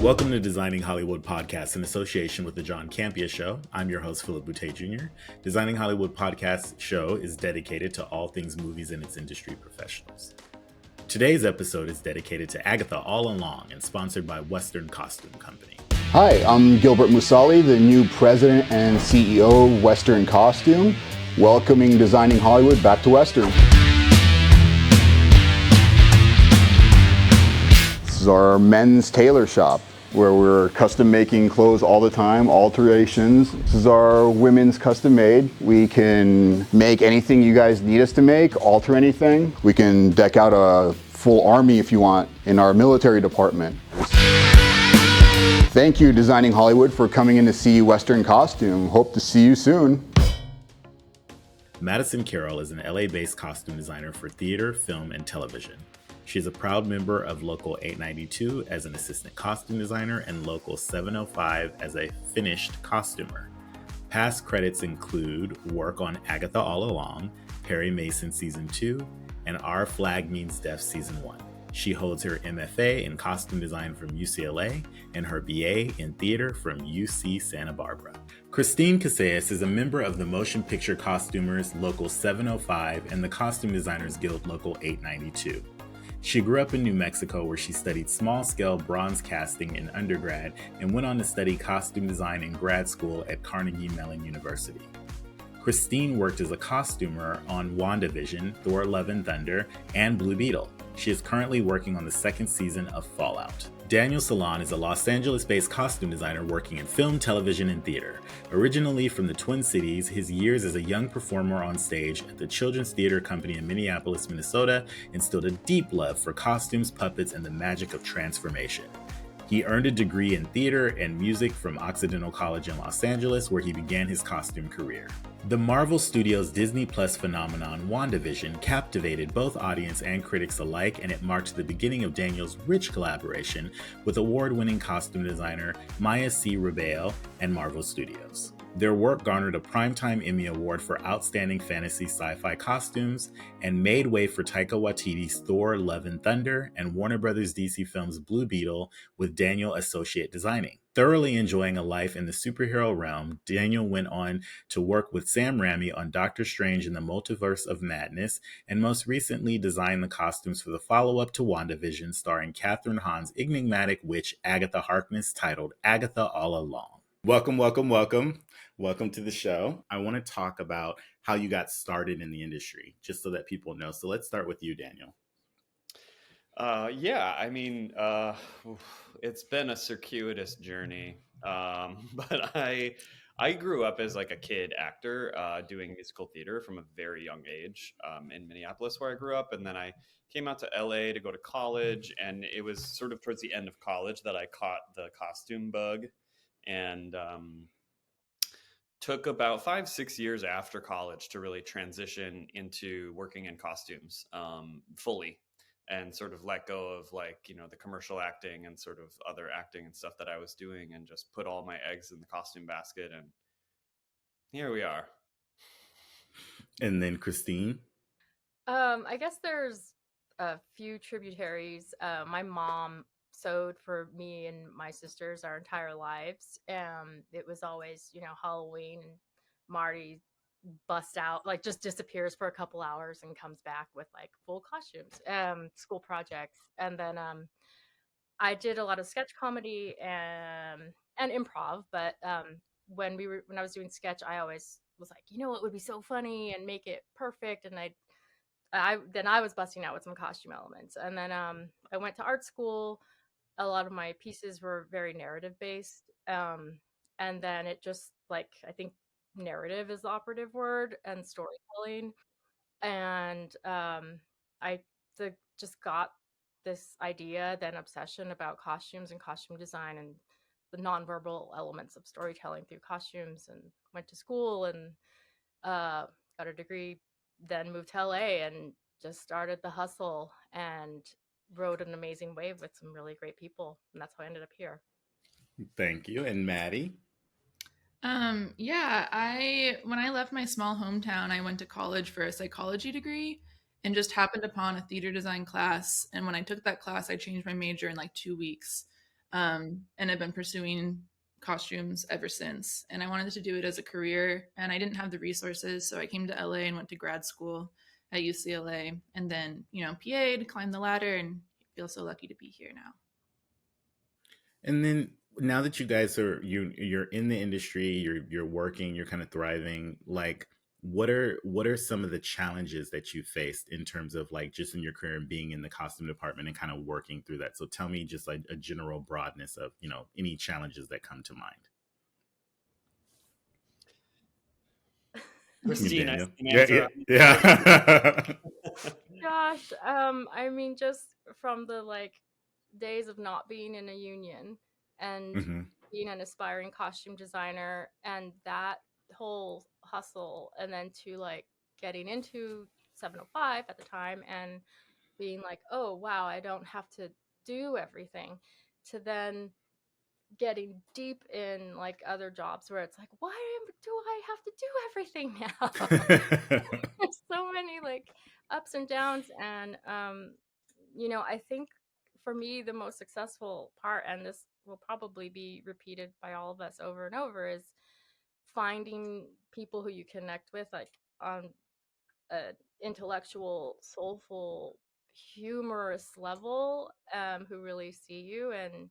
Welcome to Designing Hollywood Podcast in association with the John Campea Show. I'm your host, Phillip Boutté Jr. Designing Hollywood Podcast show is dedicated to all things movies and its industry professionals. Today's episode is dedicated to Agatha All Along and sponsored by Western Costume Company. Hi, I'm Gilbert Musali, the new president and CEO of Western Costume, welcoming Designing Hollywood back to Western. This is our men's tailor shop, where we're custom making clothes all the time, alterations. This is our women's custom made. We can make anything you guys need us to make, alter anything. We can deck out a full army if you want in our military department. Thank you, Designing Hollywood, for coming in to see Western Costume. Hope to see you soon. Maddi Carroll is an LA-based costume designer for theater, film, and television. She is a proud member of Local 892 as an assistant costume designer and Local 705 as a finished costumer. Past credits include work on Agatha All Along, Perry Mason Season 2, and Our Flag Means Death Season 1. She holds her MFA in costume design from UCLA and her BA in theater from UC Santa Barbara. Christine Casaus is a member of the Motion Picture Costumers Local 705 and the Costume Designers Guild Local 892. She grew up in New Mexico, where she studied small-scale bronze casting in undergrad and went on to study costume design in grad school at Carnegie Mellon University. Christine worked as a costumer on WandaVision, Thor: Love and Thunder, and Blue Beetle. She is currently working on the second season of Fallout. Daniel Selon is a Los Angeles-based costume designer working in film, television, and theater. Originally from the Twin Cities, his years as a young performer on stage at the Children's Theater Company in Minneapolis, Minnesota, instilled a deep love for costumes, puppets, and the magic of transformation. He earned a degree in theater and music from Occidental College in Los Angeles, where he began his costume career. The Marvel Studios Disney Plus phenomenon WandaVision captivated both audience and critics alike, and it marked the beginning of Daniel's rich collaboration with award-winning costume designer Maya C. Rabelo and Marvel Studios. Their work garnered a Primetime Emmy Award for Outstanding Fantasy Sci-Fi Costumes and made way for Taika Waititi's Thor: Love and Thunder and Warner Bros. DC Films' Blue Beetle, with Daniel associate designing. Thoroughly enjoying a life in the superhero realm, Daniel went on to work with Sam Raimi on Doctor Strange in the Multiverse of Madness, and most recently designed the costumes for the follow-up to WandaVision, starring Catherine Hahn's enigmatic witch Agatha Harkness, titled Agatha All Along. Welcome, welcome, welcome. Welcome to the show. I want to talk about how you got started in the industry, just so that people know. So let's start with you, Daniel. It's been a circuitous journey. But I grew up as like a kid actor, doing musical theater from a very young age, in Minneapolis, where I grew up. And then I came out to LA to go to college, and it was sort of towards the end of college that I caught the costume bug, and took about 5-6 years after college to really transition into working in costumes, fully, and sort of let go of, like, the commercial acting and sort of other acting and stuff that I was doing, and just put all my eggs in the costume basket. And here we are. And then Christine. I guess there's a few tributaries. My mom sewed for me and my sisters our entire lives. It was always, Halloween, and Marty busts out, like, just disappears for a couple hours and comes back with like full costumes, school projects. And then I did a lot of sketch comedy and improv, but when I was doing sketch, I always was like, it would be so funny and make it perfect. And I was busting out with some costume elements. And then I went to art school. A lot of my pieces were very narrative based. And then it just, like, I think narrative is the operative word, and storytelling. And I just got this idea, then obsession about costumes and costume design and the nonverbal elements of storytelling through costumes, and went to school and got a degree, then moved to LA and just started the hustle and rode an amazing wave with some really great people. And that's how I ended up here. Thank you. And Maddi? When I left my small hometown, I went to college for a psychology degree and just happened upon a theater design class. And when I took that class, I changed my major in like 2 weeks. and I've been pursuing costumes ever since. And I wanted to do it as a career, and I didn't have the resources, so I came to LA and went to grad school at UCLA, and then PA'd, climbed the ladder, and feel so lucky to be here now. And then now that you guys you're in the industry, you're working, you're kind of thriving, like what are some of the challenges that you faced in terms of like just in your career and being in the costume department and kind of working through that? So tell me just like a general broadness of, any challenges that come to mind. Christine, I Daniel. can answer. Yeah. Gosh, I mean, just from the like days of not being in a union and hmm being an aspiring costume designer and that whole hustle, and then to like getting into 705 at the time and being like, oh wow, I don't have to do everything, to then getting deep in like other jobs where it's like, do I have to do everything now? There's so many like ups and downs, and I think for me the most successful part, and this will probably be repeated by all of us over and over, is finding people who you connect with like on a intellectual, soulful, humorous level, who really see you. And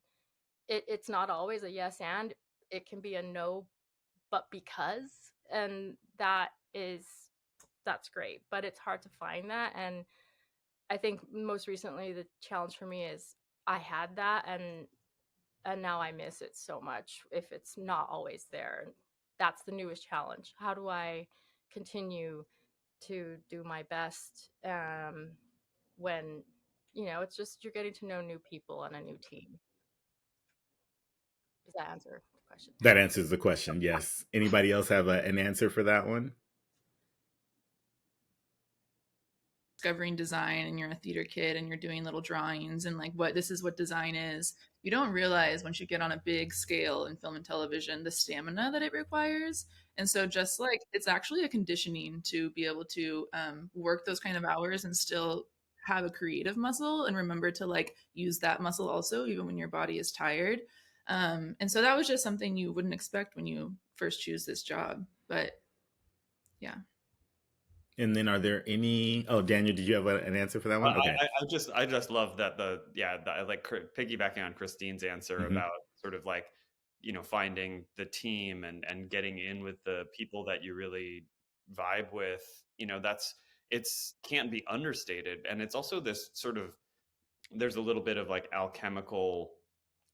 it's not always a yes and, it can be a no but because, and that's great, but it's hard to find that. And I think most recently the challenge for me is I had that, and now I miss it so much if it's not always there. That's the newest challenge. How do I continue to do my best, when it's just you're getting to know new people on a new team? Does that answer the question? That answers the question. Yes. Anybody else have an answer for that one? Discovering design and you're a theater kid and you're doing little drawings and like this is what design is, you don't realize once you get on a big scale in film and television the stamina that it requires. And so just like it's actually a conditioning to be able to work those kind of hours and still have a creative muscle and remember to like use that muscle also even when your body is tired. And so that was just something you wouldn't expect when you first choose this job, but yeah. And then are there any, oh, Daniel, did you have an answer for that one? Okay. I just love that I like piggybacking on Christine's answer about sort of like, finding the team and getting in with the people that you really vibe with, it's can't be understated. And it's also this sort of, there's a little bit of like alchemical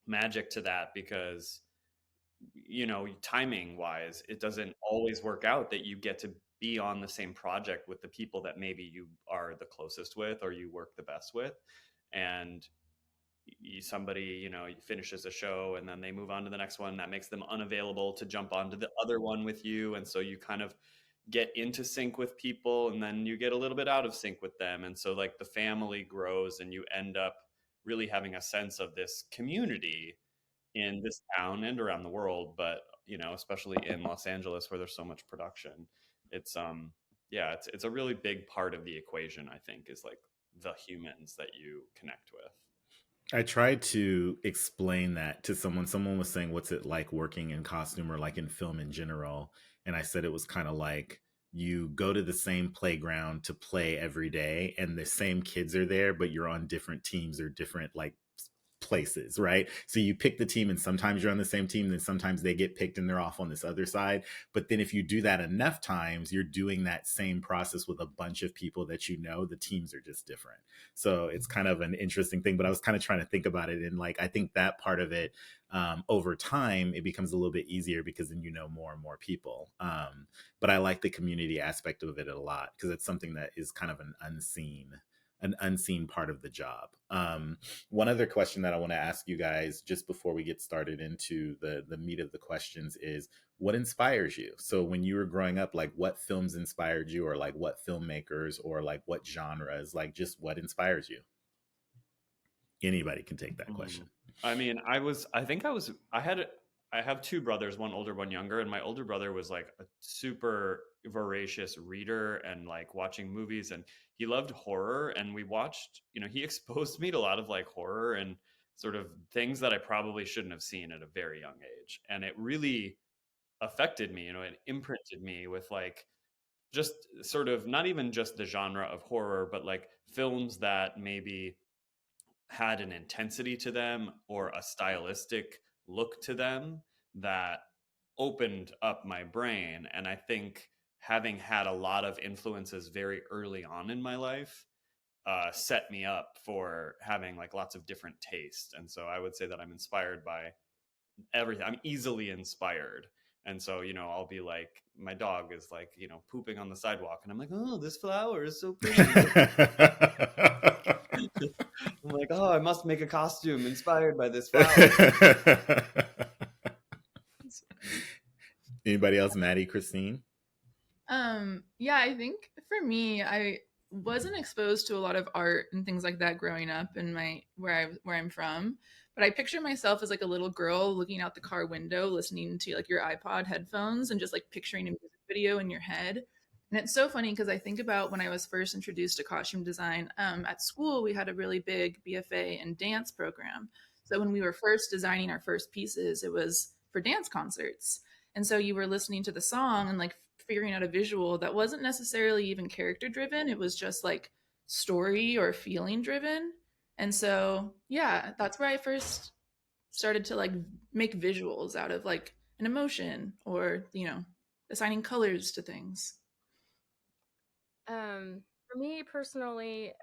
magic to that because timing wise it doesn't always work out that you get to be on the same project with the people that maybe you are the closest with or you work the best with. And somebody finishes a show and then they move on to the next one, that makes them unavailable to jump onto the other one with you, and so you kind of get into sync with people and then you get a little bit out of sync with them, and so like the family grows and you end up really having a sense of this community in this town and around the world, but especially in Los Angeles where there's so much production. It's it's a really big part of the equation, I think, is like the humans that you connect with. I tried to explain that to someone. Someone was saying, what's it like working in costume or like in film in general? And I said it was kind of like you go to the same playground to play every day and the same kids are there, but you're on different teams or different like places, right? So you pick the team and sometimes you're on the same team, then sometimes they get picked and they're off on this other side. But then if you do that enough times, you're doing that same process with a bunch of people that the teams are just different. So it's kind of an interesting thing, but I was kind of trying to think about it. And like, I think that part of it, over time, it becomes a little bit easier because then more and more people. But I like the community aspect of it a lot because it's something that is kind of an unseen part of the job. One other question that I want to ask you guys just before we get started into the meat of the questions is, what inspires you? So when you were growing up, like what films inspired you, or like what filmmakers, or like what genres, like just what inspires you? Anybody can take that question. I mean, I have two brothers, one older, one younger, and my older brother was like a super voracious reader and like watching movies, and he loved horror, and we watched, he exposed me to a lot of like horror and sort of things that I probably shouldn't have seen at a very young age. And it really affected me, it imprinted me with like just sort of not even just the genre of horror, but like films that maybe had an intensity to them or a stylistic look to them that opened up my brain. And I think having had a lot of influences very early on in my life set me up for having like lots of different tastes. And so I would say that I'm inspired by everything. I'm easily inspired. And so, I'll be like, my dog is like, pooping on the sidewalk. And I'm like, oh, this flower is so pretty. I'm like, oh, I must make a costume inspired by this flower. Anybody else? Maddi, Christine? Yeah, I think for me, I wasn't exposed to a lot of art and things like that growing up in where I'm from. But I picture myself as like a little girl looking out the car window, listening to like your iPod headphones and just like picturing a music video in your head. And it's so funny because I think about when I was first introduced to costume design. At school, we had a really big BFA and dance program. So when we were first designing our first pieces, it was for dance concerts. And so you were listening to the song and like figuring out a visual that wasn't necessarily even character driven. It was just like story or feeling driven. And so, yeah, that's where I first started to like make visuals out of like an emotion or, assigning colors to things. For me personally,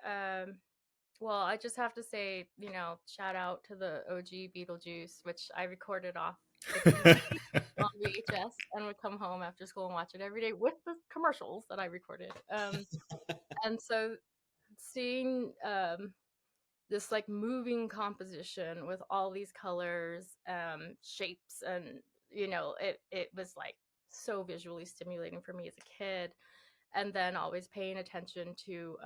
well, I just have to say, shout out to the OG Beetlejuice, which I recorded off on VHS and would come home after school and watch it every day with the commercials that I recorded. And so seeing this like moving composition with all these colors, shapes, and it was like so visually stimulating for me as a kid. And then always paying attention to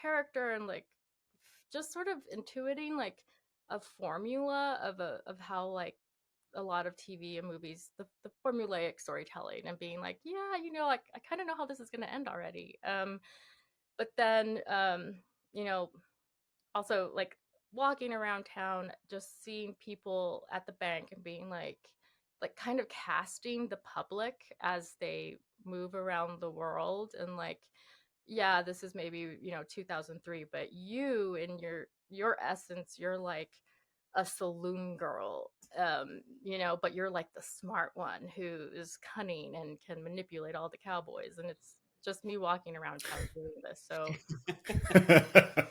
character and like just sort of intuiting like a formula of how like a lot of TV and movies, the formulaic storytelling, and being like, yeah, like I kind of know how this is going to end already. But then, you know, also like walking around town, just seeing people at the bank and being like kind of casting the public as they move around the world, and like, yeah, this is maybe 2003, but you in your essence, you're like a saloon girl, but you're like the smart one who is cunning and can manipulate all the cowboys, and it's just me walking around town doing this. So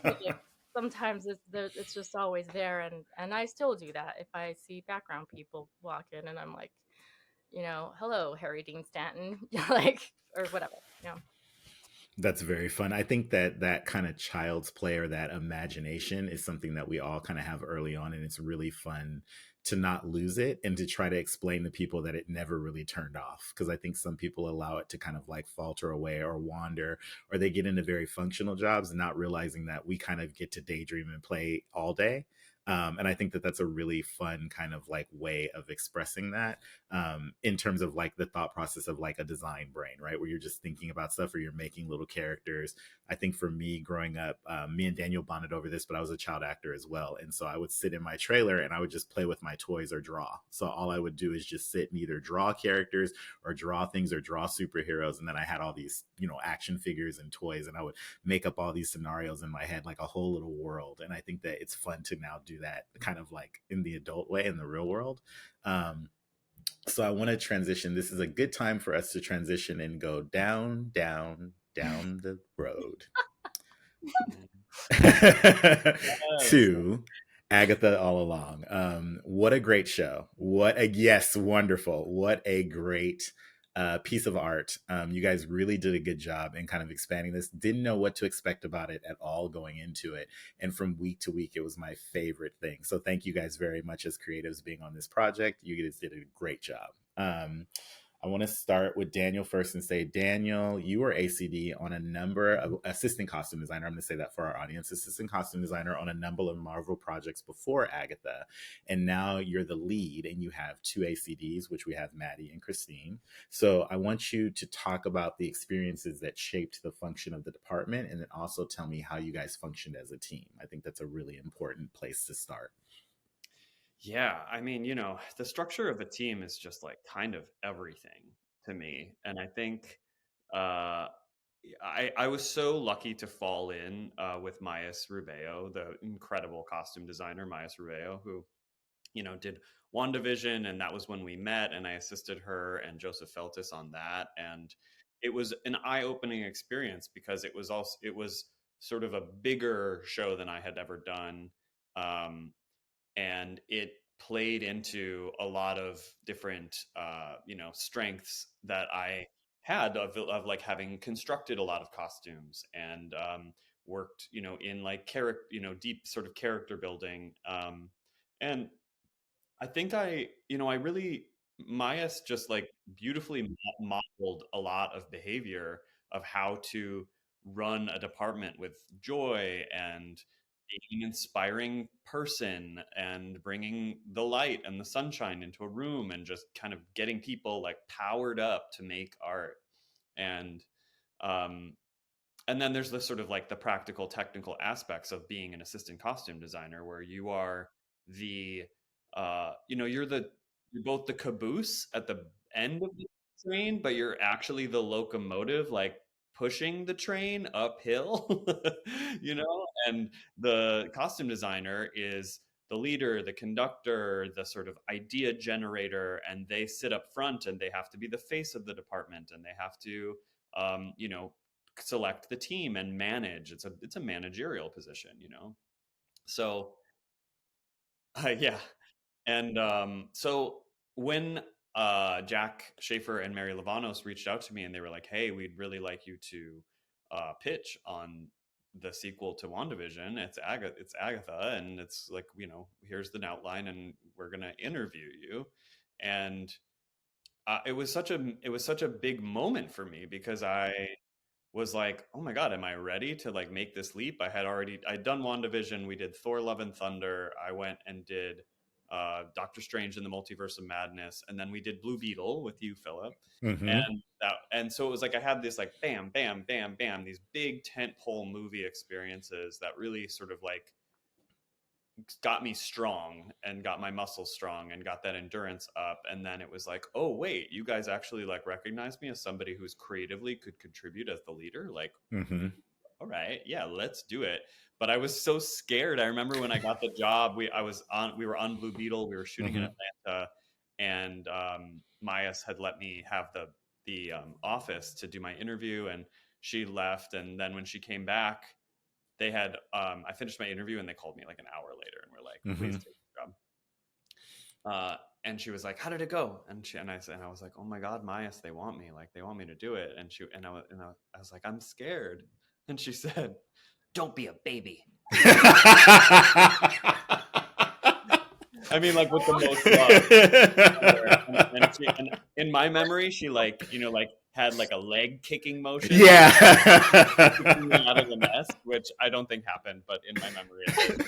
like, sometimes it's just always there, and I still do that if I see background people walk in, and I'm like, hello, Harry Dean Stanton, like, or whatever. That's very fun. I think that kind of child's play or that imagination is something that we all kind of have early on, and it's really fun to not lose it and to try to explain to people that it never really turned off. Because I think some people allow it to kind of like falter away or wander, or they get into very functional jobs, not realizing that we kind of get to daydream and play all day. And I think that that's a really fun kind of like way of expressing that, in terms of like the thought process of like a design brain, right? Where you're just thinking about stuff or you're making little characters. I think for me growing up, me and Daniel bonded over this, but I was a child actor as well. And so I would sit in my trailer and I would just play with my toys or draw. So all I would do is just sit and either draw characters or draw things or draw superheroes. And then I had all these, action figures and toys, and I would make up all these scenarios in my head, like a whole little world. And I think that it's fun to now do that kind of like in the adult way, in the real world. So I want to transition. This is a good time for us to transition and go down the road to Agatha All Along. What a great show. Wonderful. What a great piece of art. You guys really did a good job in kind of expanding this. Didn't know what to expect about it at all going into it. And from week to week, it was my favorite thing. So thank you guys very much as creatives being on this project. You guys did a great job. I want to start with Daniel first and say, Daniel, you were ACD on a number of assistant costume designer. I'm going to say that for our audience, assistant costume designer on a number of Marvel projects before Agatha. And now you're the lead and you have two ACDs, which we have Maddi and Christine. So I want you to talk about the experiences that shaped the function of the department, and then also tell me how you guys functioned as a team. I think that's a really important place to start. Yeah, I mean, the structure of a team is just like kind of everything to me. And I think uh, I was so lucky to fall in with Mayas Rubeo, the incredible costume designer, Mayas Rubeo, who, did WandaVision. And that was when we met, and I assisted her and Joseph Feltis on that. And it was an eye-opening experience because it was sort of a bigger show than I had ever done. And it played into a lot of different strengths that I had of like having constructed a lot of costumes and worked in like character deep sort of character building, and I think I really, Mayas just like beautifully modeled a lot of behavior of how to run a department with joy and being an inspiring person and bringing the light and the sunshine into a room and just kind of getting people like powered up to make art. And um, and then there's the sort of like the practical technical aspects of being an assistant costume designer where you are the you're both the caboose at the end of the train, but you're actually the locomotive like pushing the train uphill. And the costume designer is the leader, the conductor, the sort of idea generator, and they sit up front and they have to be the face of the department, and they have to um, you know select the team and manage. It's a managerial position. So yeah. And so when Jack Schaefer and Mary Lavanos reached out to me and they were like, hey, we'd really like you to pitch on the sequel to WandaVision. It's Agatha, and it's like, here's the outline and we're going to interview you. And it was such a big moment for me because I was like, oh my God, am I ready to like make this leap? I'd done WandaVision. We did Thor Love and Thunder. I went and did Doctor Strange in the Multiverse of Madness. And then we did Blue Beetle with you, Phillip. Mm-hmm. And so it was like, I had this like, bam, bam, bam, bam, these big tentpole movie experiences that really sort of like got me strong and got my muscles strong and got that endurance up. And then it was like, oh wait, you guys actually like recognize me as somebody who's creatively could contribute as the leader. Like, Mm-hmm. all right, yeah, let's do it. But I was so scared. I remember when I got the job, we were on Blue Beetle, we were shooting in Atlanta, and Mayas had let me have the office to do my interview, and she left. And then when she came back, they had I finished my interview and they called me like an hour later and were like, please take the job. And she was like, how did it go? And I was like, oh my God, Mayas, they want me to do it. And I was like, I'm scared. And she said, don't be a baby. I mean, like with the most love. And in my memory, she like had like a leg kicking motion. Yeah. Out of the nest, which I don't think happened, but in my memory it did.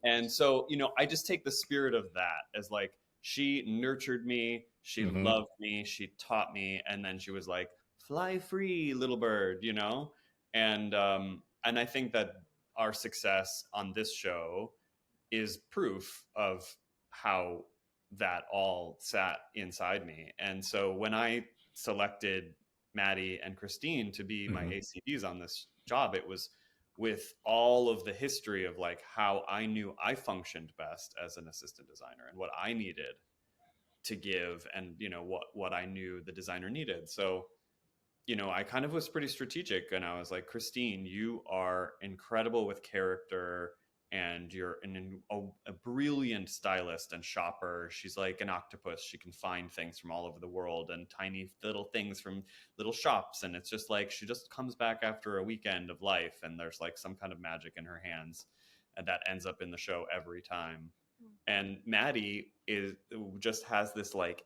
And so, I just take the spirit of that as like, she nurtured me, she loved me, she taught me, and then she was like, fly free, little bird, And I think that our success on this show is proof of how that all sat inside me. And so when I selected Maddi and Christine to be my ACDs on this job, it was with all of the history of like how I knew I functioned best as an assistant designer and what I needed to give, and what I knew the designer needed. So I kind of was pretty strategic, and I was like, Christine, you are incredible with character, and you're a brilliant stylist and shopper. She's like an octopus. She can find things from all over the world and tiny little things from little shops. And it's just like, she just comes back after a weekend of life and there's like some kind of magic in her hands. And that ends up in the show every time. And Maddi just has this like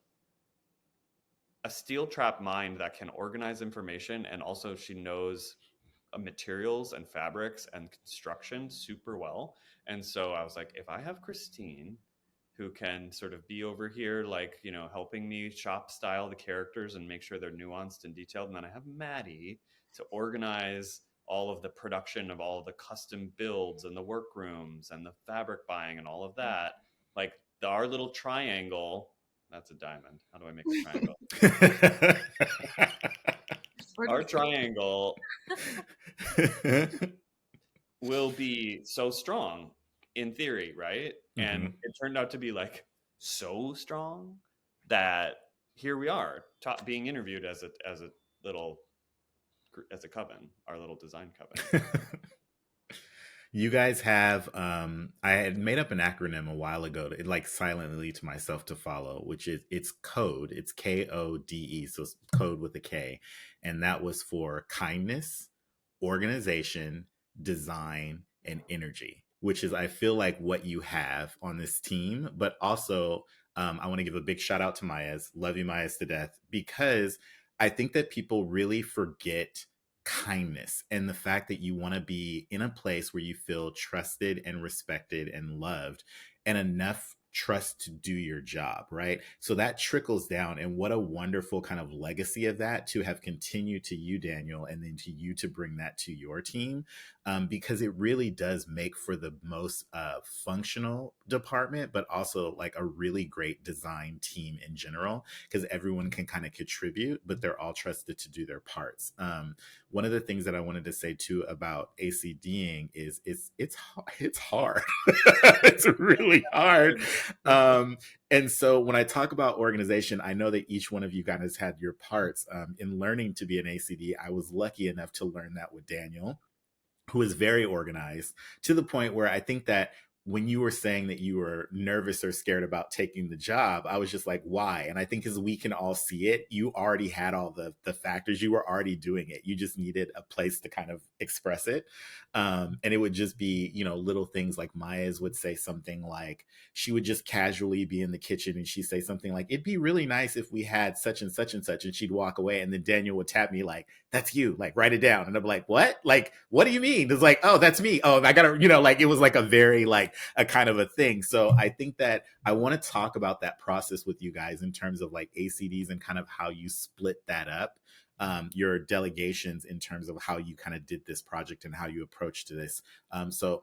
a steel trap mind that can organize information, and also she knows materials and fabrics and construction super well. And so I was like, if I have Christine, who can sort of be over here, like, you know, helping me shop style the characters and make sure they're nuanced and detailed, and then I have Maddi to organize all of the production of all of the custom builds and the workrooms and the fabric buying and all of that, like our little triangle. That's a diamond. How do I make a triangle? Our triangle will be so strong in theory, right? And it turned out to be like so strong that here we are, being interviewed as a coven, our little design coven. You guys have I had made up an acronym a while ago, like silently to myself to follow, which is it's code. It's KODE, so it's code with a K, and that was for kindness, organization, design, and energy, which is, I feel like, what you have on this team. But also I want to give a big shout out to Mayas. Love you, Mayas, to death, because I think that people really forget kindness and the fact that you want to be in a place where you feel trusted and respected and loved, and enough trust to do your job, right? So that trickles down, and what a wonderful kind of legacy of that to have continued to you, Daniel, and then to you to bring that to your team, because it really does make for the most functional department, but also like a really great design team in general, because everyone can kind of contribute, but they're all trusted to do their parts. One of the things that I wanted to say too about ACDing is it's hard. It's really hard. And so when I talk about organization, I know that each one of you guys had your parts. In learning to be an ACD, I was lucky enough to learn that with Daniel, who is very organized, to the point where I think that when you were saying that you were nervous or scared about taking the job, I was just like, why? And I think as we can all see it, you already had all the factors. You were already doing it. You just needed a place to kind of express it. And it would just be, you know, little things like Maya's would say something like, she would just casually be in the kitchen and she'd say something like, it'd be really nice if we had such and such and such. And she'd walk away. And then Daniel would tap me like, that's you, like, write it down. And I'm like, what? Like, what do you mean? It's like, oh, that's me. Oh, I gotta, you know, like, it was like a very, like, a kind of a thing. So I think that I want to talk about that process with you guys in terms of like ACDs and kind of how you split that up, your delegations in terms of how you kind of did this project and how you approached this. So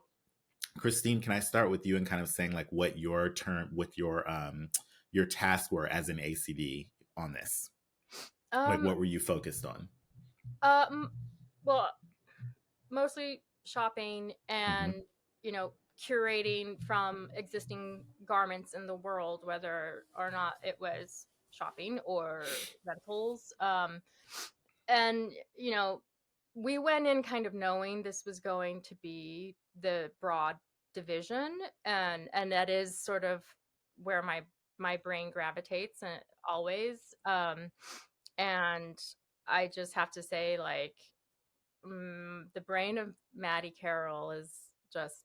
Christine, can I start with you and kind of saying like what your term with your tasks were as an ACD on this? Like, what were you focused on? Well, mostly shopping and, you know, curating from existing garments in the world, whether or not it was shopping or rentals. And, you know, we went in kind of knowing this was going to be the broad division, and that is sort of where my brain gravitates, and always. And I just have to say, like, the brain of Maddi Carroll is just,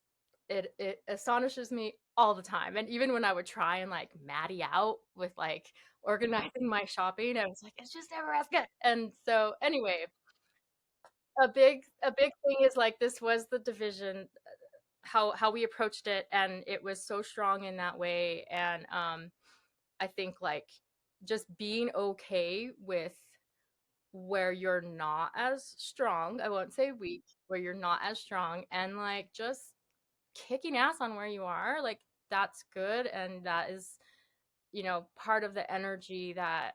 it astonishes me all the time. And even when I would try and like Maddi out with like organizing my shopping, I was like, it's just never as good. And so anyway, a big thing is like, this was the division, how we approached it, and it was so strong in that way. And I think like just being okay with where you're not as strong, I won't say weak, where you're not as strong, and like just kicking ass on where you are, like, that's good. And that is, you know, part of the energy that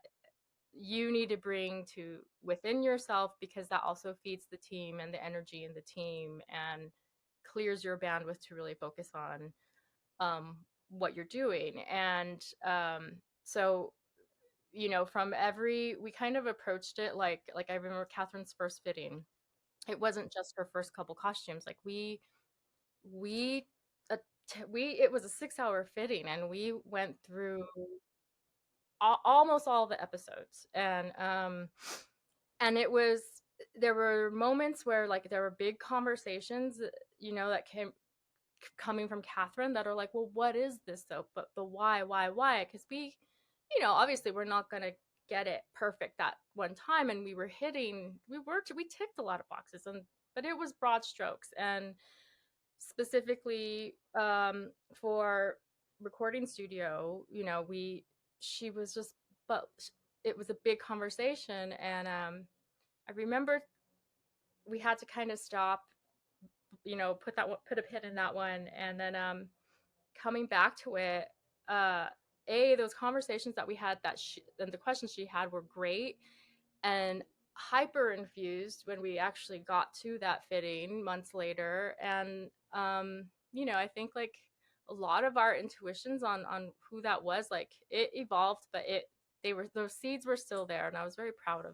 you need to bring to within yourself, because that also feeds the team and the energy in the team, and clears your bandwidth to really focus on what you're doing. And so, you know, we kind of approached it like I remember Catherine's first fitting. It wasn't just her first couple costumes. Like we it was a 6-hour fitting, and we went through almost all the episodes. And it was, there were moments where like there were big conversations, you know, that coming from Catherine, that are like, well, what is this though? But the why? Because we, you know, obviously we're not going to get it perfect that one time, and we ticked a lot of boxes, but it was broad strokes. And specifically for recording studio, she was just, but it was a big conversation. And I remember we had to kind of stop, put a pin in that one, and then coming back to it, those conversations that we had, and the questions she had were great and hyper infused when we actually got to that fitting months later. And I think like a lot of our intuitions on who that was, like it evolved, but those seeds were still there, and I was very proud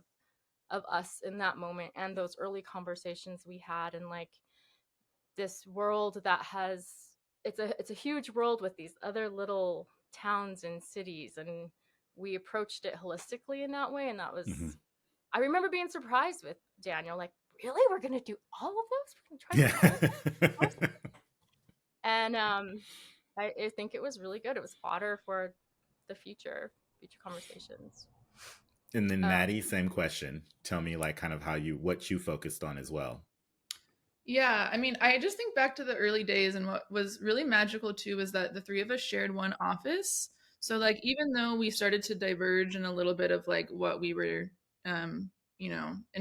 of us in that moment and those early conversations we had. And like this world that has, it's a huge world with these other little towns and cities, and we approached it holistically in that way. And that was, I remember being surprised with Daniel, like, really, we're gonna do all of those, we're gonna try to do all of those? And I think it was really good. It was fodder for the future conversations. And then Maddi, same question. Tell me like kind of what you focused on as well. Yeah, I mean, I just think back to the early days, and what was really magical too was that the three of us shared one office. So like, even though we started to diverge in a little bit of like what we were, in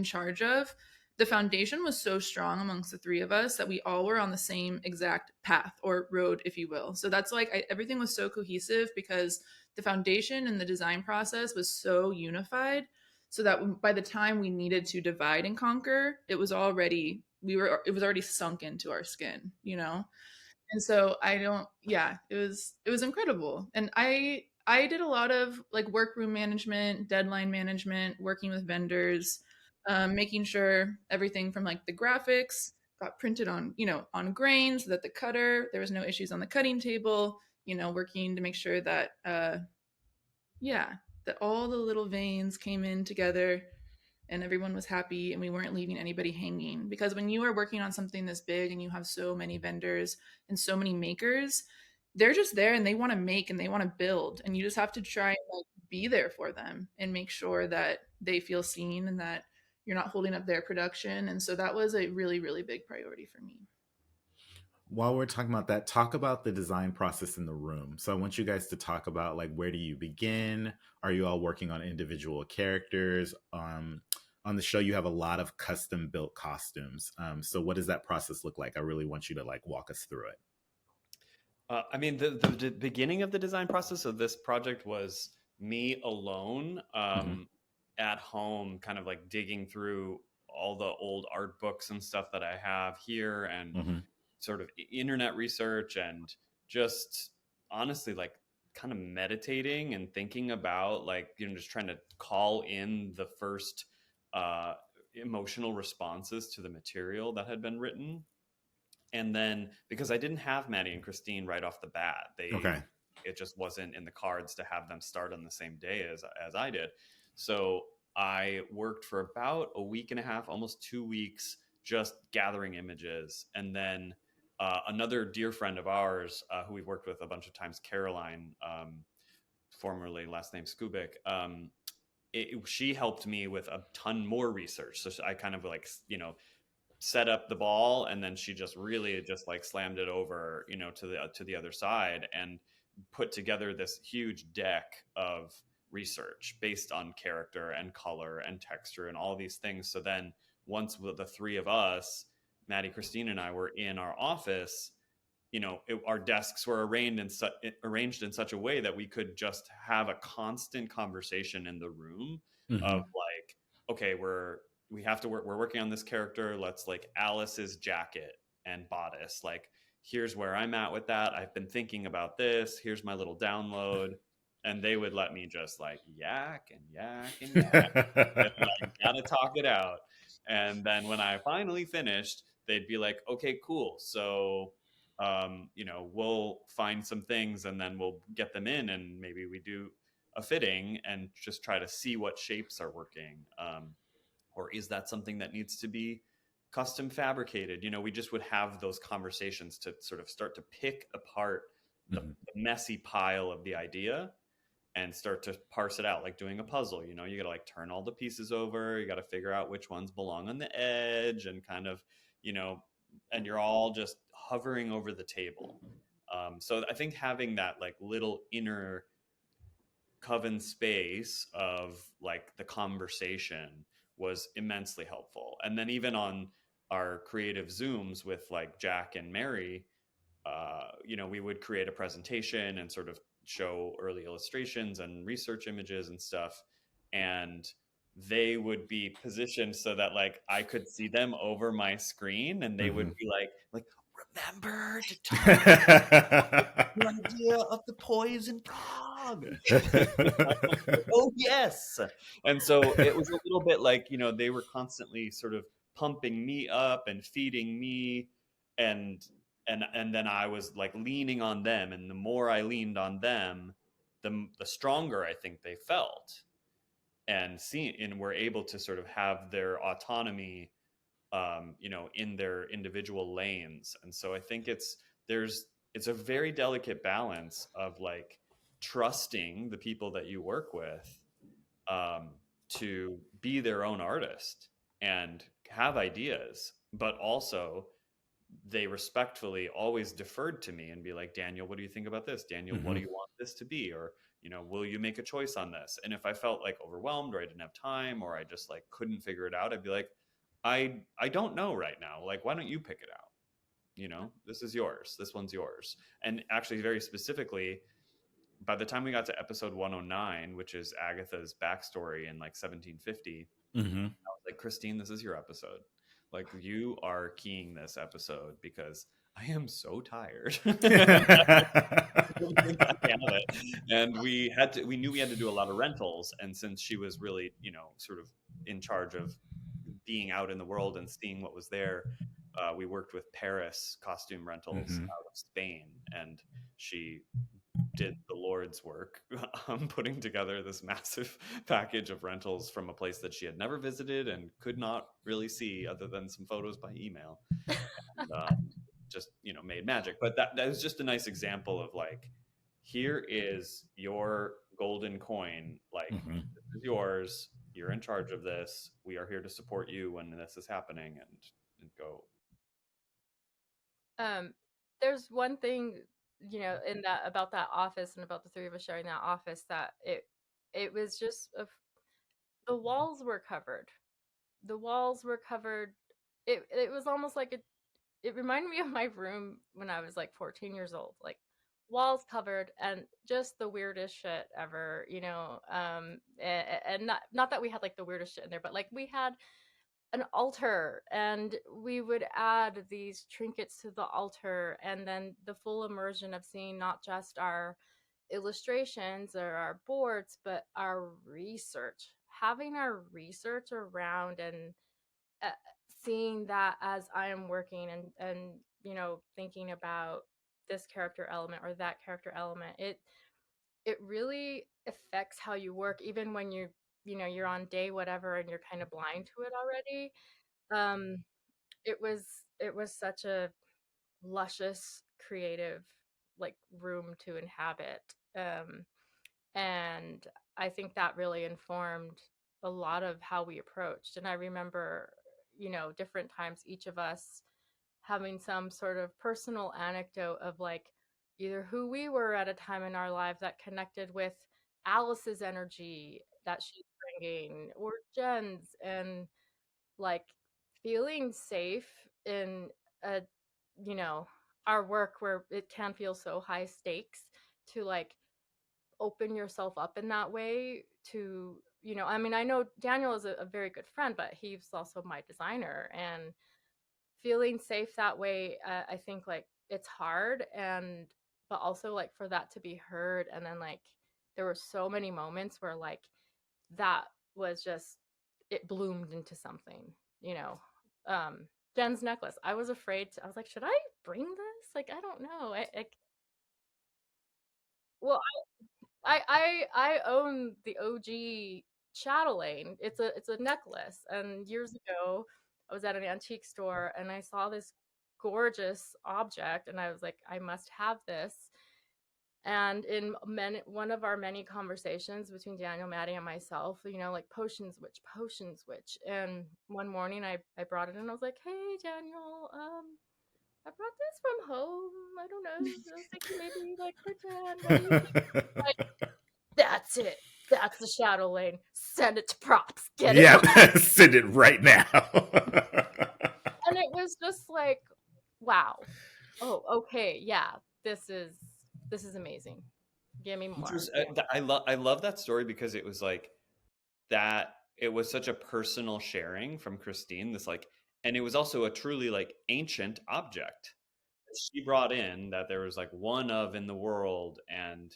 charge of, the foundation was so strong amongst the three of us that we all were on the same exact path or road, if you will. So that's like, everything was so cohesive because the foundation and the design process was so unified, so that by the time we needed to divide and conquer, it was already sunk into our skin, And so it was incredible. And I did a lot of like workroom management, deadline management, working with vendors, making sure everything from like the graphics got printed on grain, so that there was no issues on the cutting table, working to make sure that that all the little veins came in together and everyone was happy and we weren't leaving anybody hanging. Because when you are working on something this big and you have so many vendors and so many makers, they're just there and they want to make and they want to build, and you just have to try and like be there for them and make sure that they feel seen and that you're not holding up their production. And so that was a really, really big priority for me. While we're talking about that, talk about the design process in the room. So I want you guys to talk about like, where do you begin? Are you all working on individual characters? On the show, you have a lot of custom built costumes. So what does that process look like? I really want you to like walk us through it. I mean, the beginning of the design process of this project was me alone at home, kind of like digging through all the old art books and stuff that I have here, and sort of internet research, and just honestly like kind of meditating and thinking about like, just trying to call in the first emotional responses to the material that had been written. And then because I didn't have Maddi and Christine right off the bat, it just wasn't in the cards to have them start on the same day as I did. So I worked for about a week and a half, almost 2 weeks, just gathering images. And then another dear friend of ours who we've worked with a bunch of times, Caroline, formerly last name Skubik, she helped me with a ton more research. So I kind of like, set up the ball, and then she just really just like slammed it over, to the other side, and put together this huge deck of research based on character and color and texture and all these things. So then once the three of us, Maddi, Christine, and I, were in our office, our desks were arranged in such a way that we could just have a constant conversation in the room of like, okay, we're working on this character. Let's like Alice's jacket and bodice. Like, here's where I'm at with that. I've been thinking about this. Here's my little download. And they would let me just like yak and yak and yak. And I gotta talk it out. And then when I finally finished, they'd be like, okay, cool. So, we'll find some things and then we'll get them in, and maybe we do a fitting and just try to see what shapes are working. Or is that something that needs to be custom fabricated? We just would have those conversations to sort of start to pick apart the messy pile of the idea. and start to parse it out, like doing a puzzle. You know, you got to like turn all the pieces over, you got to figure out which ones belong on the edge, and kind of, you know, and you're all just hovering over the table. So I think having that like little inner coven space of like the conversation was immensely helpful. And then even on our creative Zooms with like Jack and Mary, you know, we would create a presentation and sort of show early illustrations and research images and stuff. And they would be positioned so that like I could see them over my screen, and they would be like, remember to talk the idea of the poison dog. Oh yes. And so it was a little bit like, you know, they were constantly sort of pumping me up and feeding me, and and then I was like leaning on them, and the more I leaned on them, the stronger I think they felt, and were able to sort of have their autonomy, you know, in their individual lanes. And so I think it's a very delicate balance of like trusting the people that you work with, um, to be their own artist and have ideas, but also they respectfully always deferred to me and be like, Daniel, what do you think about this? Daniel, what do you want this to be? Or, you know, will you make a choice on this? And if I felt like overwhelmed, or I didn't have time, or I just like couldn't figure it out, I'd be like, I don't know right now. Like, why don't you pick it out? You know, this is yours. This one's yours. And actually, very specifically, by the time we got to episode 109, which is Agatha's backstory in like 1750, I was like, Christine, this is your episode. Like, you are keying this episode because I am so tired. And we knew we had to do a lot of rentals. And since she was really, you know, sort of in charge of being out in the world and seeing what was there, we worked with Paris Costume Rentals out of Spain, and she did the Lord's work, putting together this massive package of rentals from a place that she had never visited and could not really see other than some photos by email, and just, you know, made magic. But that was just a nice example of like, here is your golden coin, like this is yours, you're in charge of this, we are here to support you when this is happening, and go. There's one thing, you know, in that about that office and about the three of us sharing that office, that it was just the walls were covered. The walls were covered. It was almost like it reminded me of my room when I was like 14 years old. Like, walls covered and just the weirdest shit ever, you know. And not that we had like the weirdest shit in there, but like we had an altar, and we would add these trinkets to the altar, and then the full immersion of seeing not just our illustrations or our boards, but our research, having our research around, and uh, seeing that as I am working, and you know, thinking about this character element or that character element, it really affects how you work, even when you know, you're on day whatever and you're kind of blind to it already. um it was such a luscious creative like room to inhabit. um and I think that really informed a lot of how we approached. And I remember, you know, different times, each of us having some sort of personal anecdote of like either who we were at a time in our life that connected with Alice's energy that she's bringing, or Jen's, and like feeling safe in a, you know, our work where it can feel so high stakes, to like open yourself up in that way to, you know, I mean, I know Daniel is a very good friend, but he's also my designer, and feeling safe that way, I think like it's hard, and but also like for that to be heard. And then like there were so many moments where like that was just, it bloomed into something, you know. Jen's necklace, I was afraid I was like, should I bring this? Like, I don't know. Well, I own the OG chatelaine. It's a necklace, and years ago I was at an antique store and I saw this gorgeous object, and I was like, I must have this. And in one of our many conversations between Daniel, Maddie, and myself, like potion switch. And one morning I brought it and I was like, hey, Daniel, I brought this from home. I don't know. I was thinking maybe like pretend. What do you think? Like, that's it. That's the shadow lane. Send it to props. Get it. Yeah, send it right now. And it was just like, wow. Oh, okay. Yeah. This is amazing. Give me more. I love that story because it was like that. It was such a personal sharing from Christine. This like, and it was also a truly like ancient object that she brought in that there was like one of in the world, and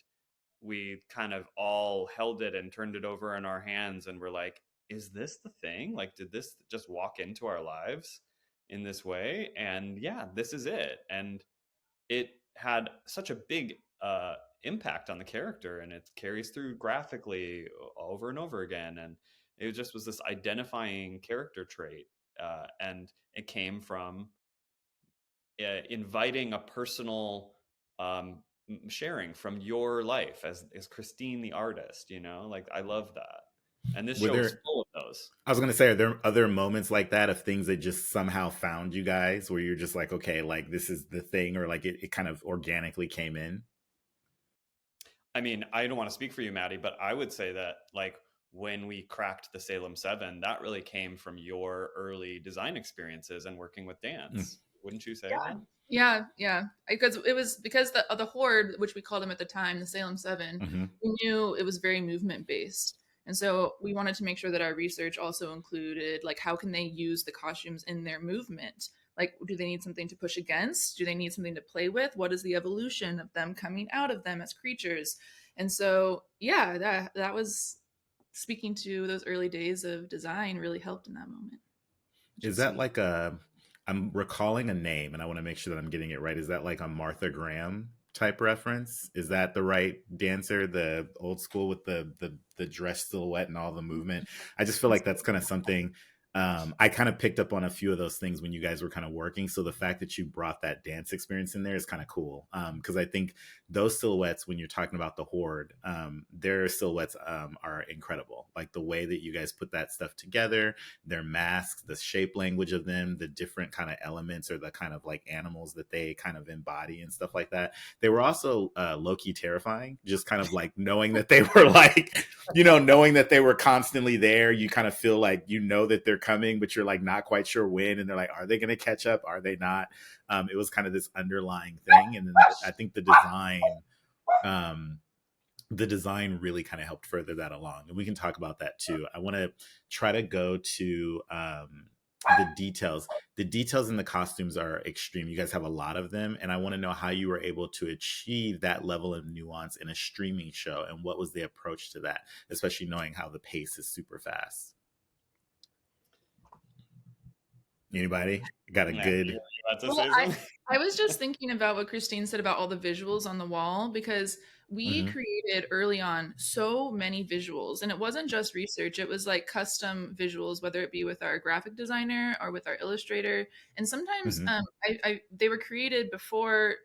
we kind of all held it and turned it over in our hands, and we're like, is this the thing? Like, did this just walk into our lives in this way? And yeah, this is it. And it had such a big impact on the character, and it carries through graphically over and over again, and it just was this identifying character trait, and it came from inviting a personal um, sharing from your life as Christine the artist. Like, I love that, and this Were show is there, full of those. I was gonna say, are there other moments like that of things that just somehow found you guys where you're just like, okay, like this is the thing, or like it kind of organically came in? I mean, I don't want to speak for you, Maddie, but I would say that like when we cracked the Salem 7, that really came from your early design experiences and working with Mm. dance. Wouldn't you say that? Yeah. Because it was because the horde, which we called them at the time, the Salem 7, Mm-hmm. we knew it was very movement based. And so we wanted to make sure that our research also included like how can they use the costumes in their movement? Like, do they need something to push against? Do they need something to play with? What is the evolution of them coming out of them as creatures? And so, yeah, that was speaking to those early days of design really helped in that moment. Is that like I'm recalling a name and I want to make sure that I'm getting it right. Is that like a Martha Graham type reference? Is that the right dancer, the old school with the dress silhouette and all the movement? I just feel like that's kind of something I kind of picked up on a few of those things when you guys were kind of working. So the fact that you brought that dance experience in there is kind of cool. Because I think those silhouettes, when you're talking about the horde, their silhouettes are incredible. Like the way that you guys put that stuff together, their masks, the shape language of them, the different kind of elements or the kind of like animals that they kind of embody and stuff like that. They were also low-key terrifying, just kind of like knowing that they were like, knowing that they were constantly there. You kind of feel like that they're coming, but you're like not quite sure when, and they're like, are they going to catch up? Are they not? It was kind of this underlying thing. And then I think the design really kind of helped further that along. And we can talk about that too. I want to try to go to the details. The details in the costumes are extreme. You guys have a lot of them. And I want to know how you were able to achieve that level of nuance in a streaming show. And what was the approach to that, especially knowing how the pace is super fast. Anybody got a good? I was just thinking about what Christine said about all the visuals on the wall, because we created early on so many visuals, and it wasn't just research. It was like custom visuals, whether it be with our graphic designer or with our illustrator. And sometimes they were created before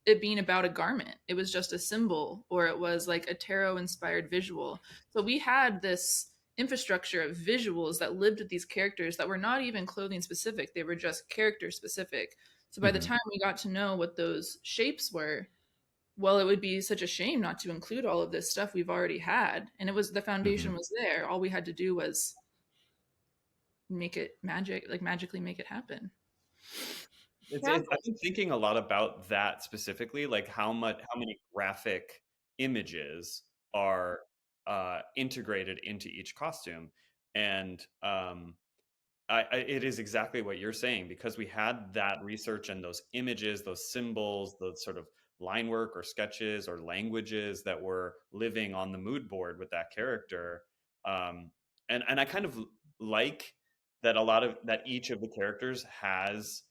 it being about a garment. It was just a symbol, or it was like a tarot inspired visual. So we had this infrastructure of visuals that lived with these characters that were not even clothing specific. They were just character specific. So by the time we got to know what those shapes were, well, it would be such a shame not to include all of this stuff we've already had. And it was, the foundation was there. All we had to do was make it magically make it happen. I've been thinking a lot about that specifically, like how many graphic images are integrated into each costume, and it is exactly what you're saying, because we had that research and those images, those symbols, those sort of line work or sketches or languages that were living on the mood board with that character, and I kind of like that that each of the characters has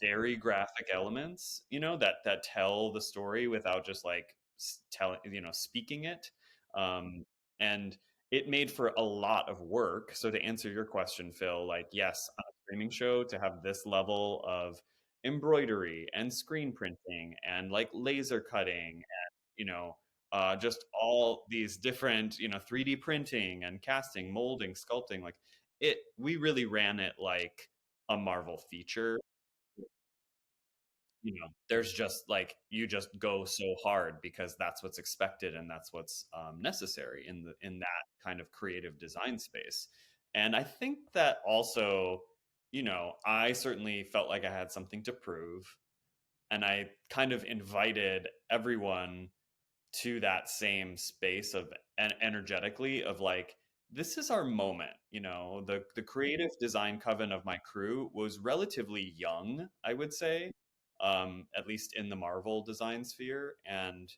very graphic elements, that tell the story without just like telling, speaking it. And it made for a lot of work. So to answer your question, Phil, like, yes, on a streaming show, to have this level of embroidery and screen printing and like laser cutting and, just all these different, 3D printing and casting, molding, sculpting. Like we really ran it like a Marvel feature. There's just like you just go so hard because that's what's expected and that's what's necessary in that kind of creative design space. And I think that also, I certainly felt like I had something to prove, and I kind of invited everyone to that same space of energetically of like, this is our moment. The creative design coven of my crew was relatively young, I would say, at least in the Marvel design sphere. And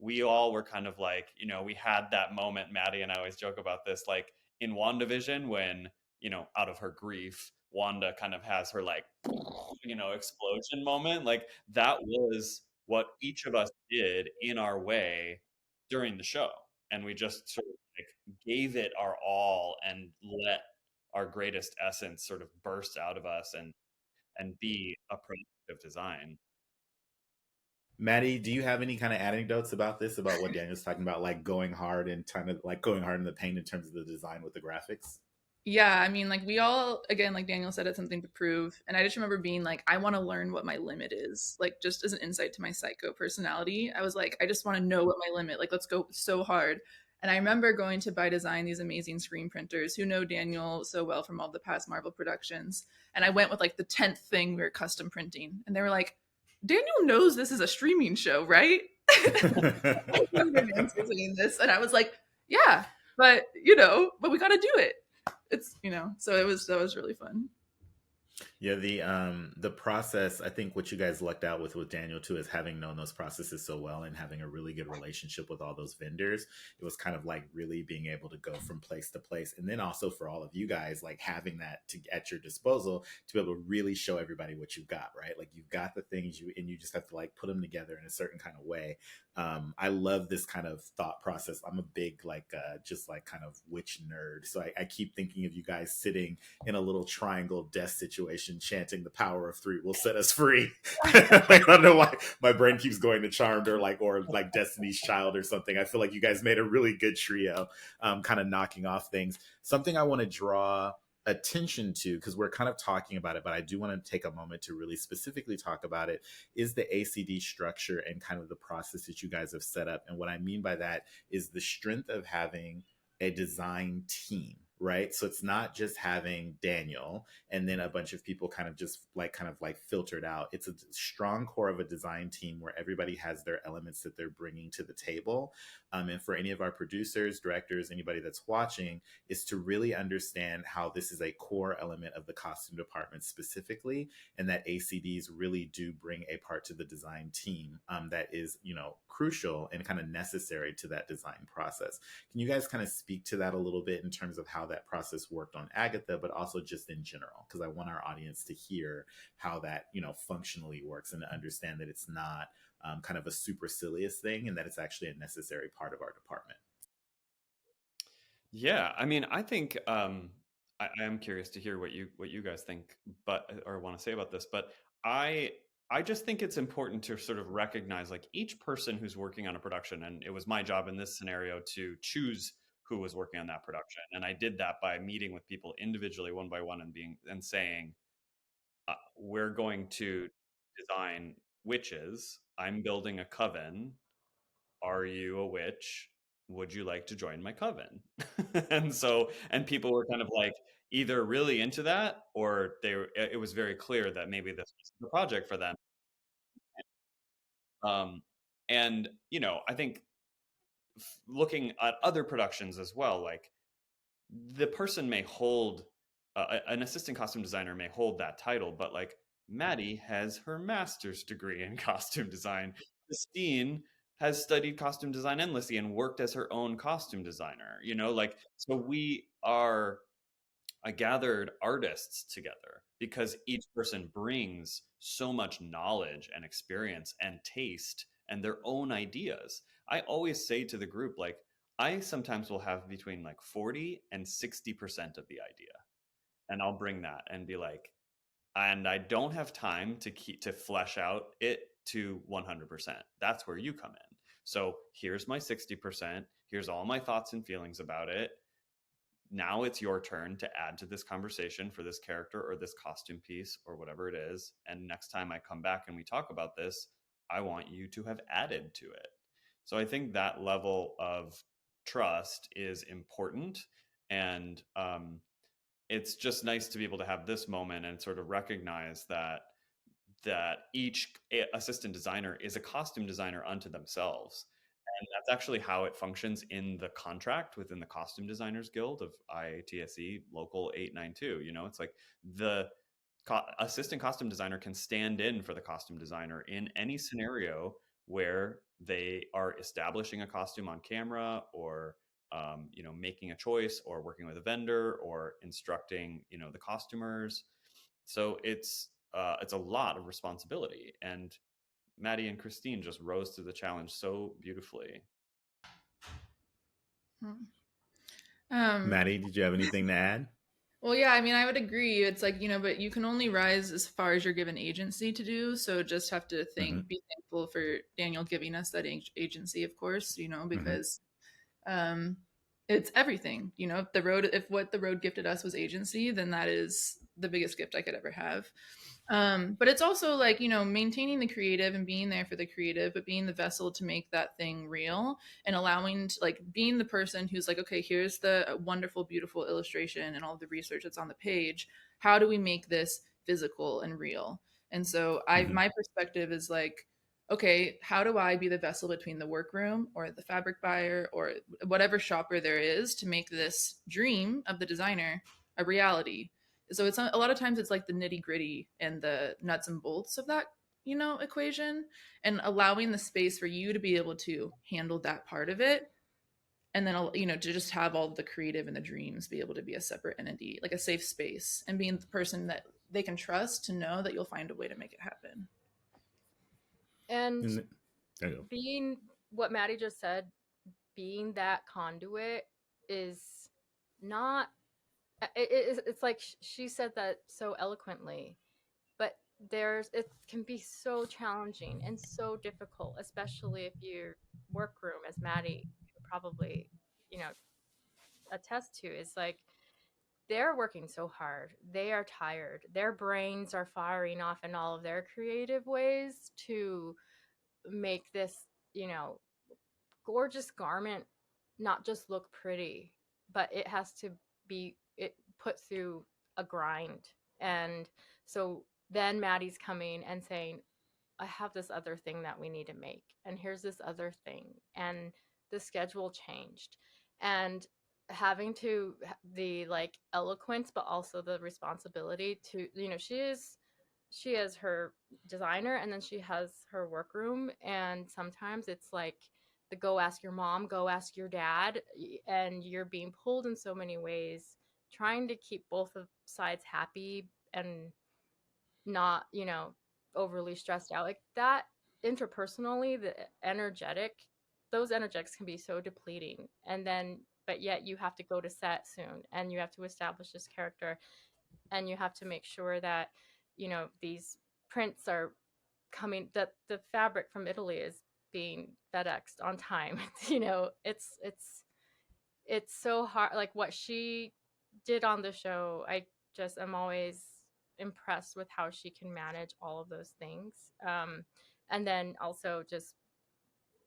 we all were kind of like, we had that moment. Maddie and I always joke about this, like in WandaVision, when, out of her grief, Wanda kind of has her like, explosion moment. Like that was what each of us did in our way during the show. And we just sort of like gave it our all and let our greatest essence sort of burst out of us and be a product of design. Maddie, do you have any kind of anecdotes about this, about what Daniel's talking about, like going hard and trying to like going hard in the paint in terms of the design with the graphics? Yeah, I mean, like we all, again, like Daniel said, had something to prove. And I just remember being like, I want to learn what my limit is. Like, just as an insight to my psycho personality, I was like, I just want to know what my limit, like, let's go so hard. And I remember going to By Design, these amazing screen printers who know Daniel so well from all the past Marvel productions. And I went with like the 10th thing we were custom printing. And they were like, Daniel knows this is a streaming show, right? I remember Nancy saying this. And I was like, yeah, but but we got to do it. It's so that was really fun. Yeah, the process, I think what you guys lucked out with Daniel too is having known those processes so well and having a really good relationship with all those vendors. It was kind of like really being able to go from place to place, and then also for all of you guys, like having that at your disposal to be able to really show everybody what you've got, right? Like you've got the things and you just have to like put them together in a certain kind of way. I love this kind of thought process. I'm a big like just like kind of witch nerd, so I keep thinking of you guys sitting in a little triangle desk situation chanting the power of three will set us free. Like, I don't know why my brain keeps going to Charmed or like Destiny's Child or something. I feel like you guys made a really good trio, kind of knocking off things. Something I want to draw attention to, because we're kind of talking about it, but I do want to take a moment to really specifically talk about it, is the ACD structure and kind of the process that you guys have set up. And what I mean by that is the strength of having a design team, right? So it's not just having Daniel and then a bunch of people kind of like filtered out. It's a strong core of a design team where everybody has their elements that they're bringing to the table. And for any of our producers, directors, anybody that's watching, is to really understand how this is a core element of the costume department specifically, and that ACDs really do bring a part to the design team that is, crucial and kind of necessary to that design process. Can you guys kind of speak to that a little bit in terms of how that process worked on Agatha, but also just in general? Because I want our audience to hear how that, functionally works and to understand that it's not kind of a supercilious thing and that it's actually a necessary part of our department. Yeah, I mean, I think I am curious to hear what you guys think, or want to say about this. But I I just think it's important to sort of recognize like each person who's working on a production, and it was my job in this scenario to choose who was working on that production, and I did that by meeting with people individually, one by one, and saying, we're going to design witches. I'm building a coven. Are you a witch? Would you like to join my coven? And people were kind of like either really into that, or it was very clear that maybe this was the project for them. Um, and I think looking at other productions as well, like the person may hold an assistant costume designer may hold that title, but like Maddie has her master's degree in costume design. Christine has studied costume design endlessly and worked as her own costume designer. Like so we are gathered artists together because each person brings so much knowledge and experience and taste and their own ideas. I always say to the group, like, I sometimes will have between like 40 and 60% of the idea. And I'll bring that and be like, and I don't have time to flesh out it to 100%. That's where you come in. So here's my 60%. Here's all my thoughts and feelings about it. Now it's your turn to add to this conversation for this character or this costume piece or whatever it is. And next time I come back and we talk about this, I want you to have added to it. So I think that level of trust is important. And it's just nice to be able to have this moment and sort of recognize that each assistant designer is a costume designer unto themselves. And that's actually how it functions in the contract within the Costume Designers Guild of IATSE Local 892. You know, it's like the assistant costume designer can stand in for the costume designer in any scenario where they are establishing a costume on camera, or you know, making a choice, or working with a vendor, or instructing, you know, the costumers. So it's a lot of responsibility, and Maddi and Christine just rose to the challenge so beautifully. Maddi, did you have anything to add? Well, yeah, I mean, I would agree. It's like, you know, but you can only rise as far as you're given agency to do. So just have to be thankful for Daniel giving us that agency, of course, you know, because it's everything, you know. If what the road gifted us was agency, then that is the biggest gift I could ever have. But it's also like, you know, maintaining the creative and being there for the creative, but being the vessel to make that thing real, and allowing to, like, being the person who's like, okay, here's the wonderful, beautiful illustration and all the research that's on the page. How do we make this physical and real? And so my perspective is like, okay, how do I be the vessel between the workroom or the fabric buyer or whatever shopper there is to make this dream of the designer a reality? So it's a lot of times it's like the nitty gritty and the nuts and bolts of that, you know, equation, and allowing the space for you to be able to handle that part of it. And then, you know, to just have all the creative and the dreams be able to be a separate entity, like a safe space, and being the person that they can trust to know that you'll find a way to make it happen. And being what Maddi just said, being that conduit is not, it's like she said that so eloquently, but it can be so challenging and so difficult, especially if your workroom, as Maddi probably, you know, attest to, is like they're working so hard, they are tired, their brains are firing off in all of their creative ways to make this, you know, gorgeous garment not just look pretty, but it has to be put through a grind. And so then Maddi's coming and saying, I have this other thing that we need to make, and here's this other thing, and the schedule changed, and having to the like eloquence, but also the responsibility to, you know, she has her designer, and then she has her workroom, and sometimes it's like the go ask your mom, go ask your dad, and you're being pulled in so many ways, trying to keep both of sides happy and not, you know, overly stressed out like that. Interpersonally, those energetics can be so depleting, and then but yet you have to go to set soon, and you have to establish this character, and you have to make sure that, you know, these prints are coming, that the fabric from Italy is being FedExed on time. You know, it's so hard. Like what she did on the show, I'm always impressed with how she can manage all of those things. And then also just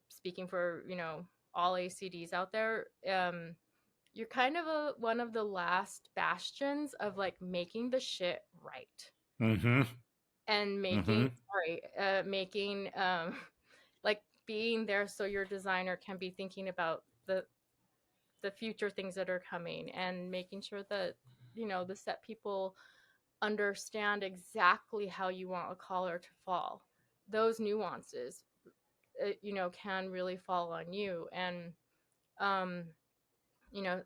speaking for, you know, all ACDs out there, you're kind of one of the last bastions of like making the shit right. And making like being there so your designer can be thinking about the future things that are coming, and making sure that, you know, the set people understand exactly how you want a collar to fall. Those nuances, you know, can really fall on you. And you know,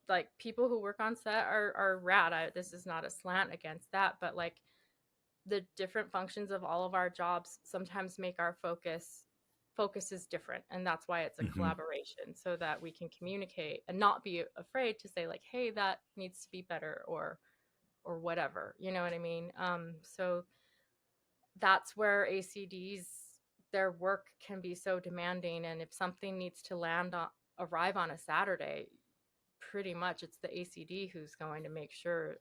like people who work on set are rad. This is not a slant against that, but like the different functions of all of our jobs sometimes make our focus is different, and that's why it's a collaboration, so that we can communicate and not be afraid to say like, hey, that needs to be better, or whatever, you know what I mean. So that's where ACDs their work can be so demanding, and if something needs to arrive on a Saturday, pretty much it's the ACD who's going to make sure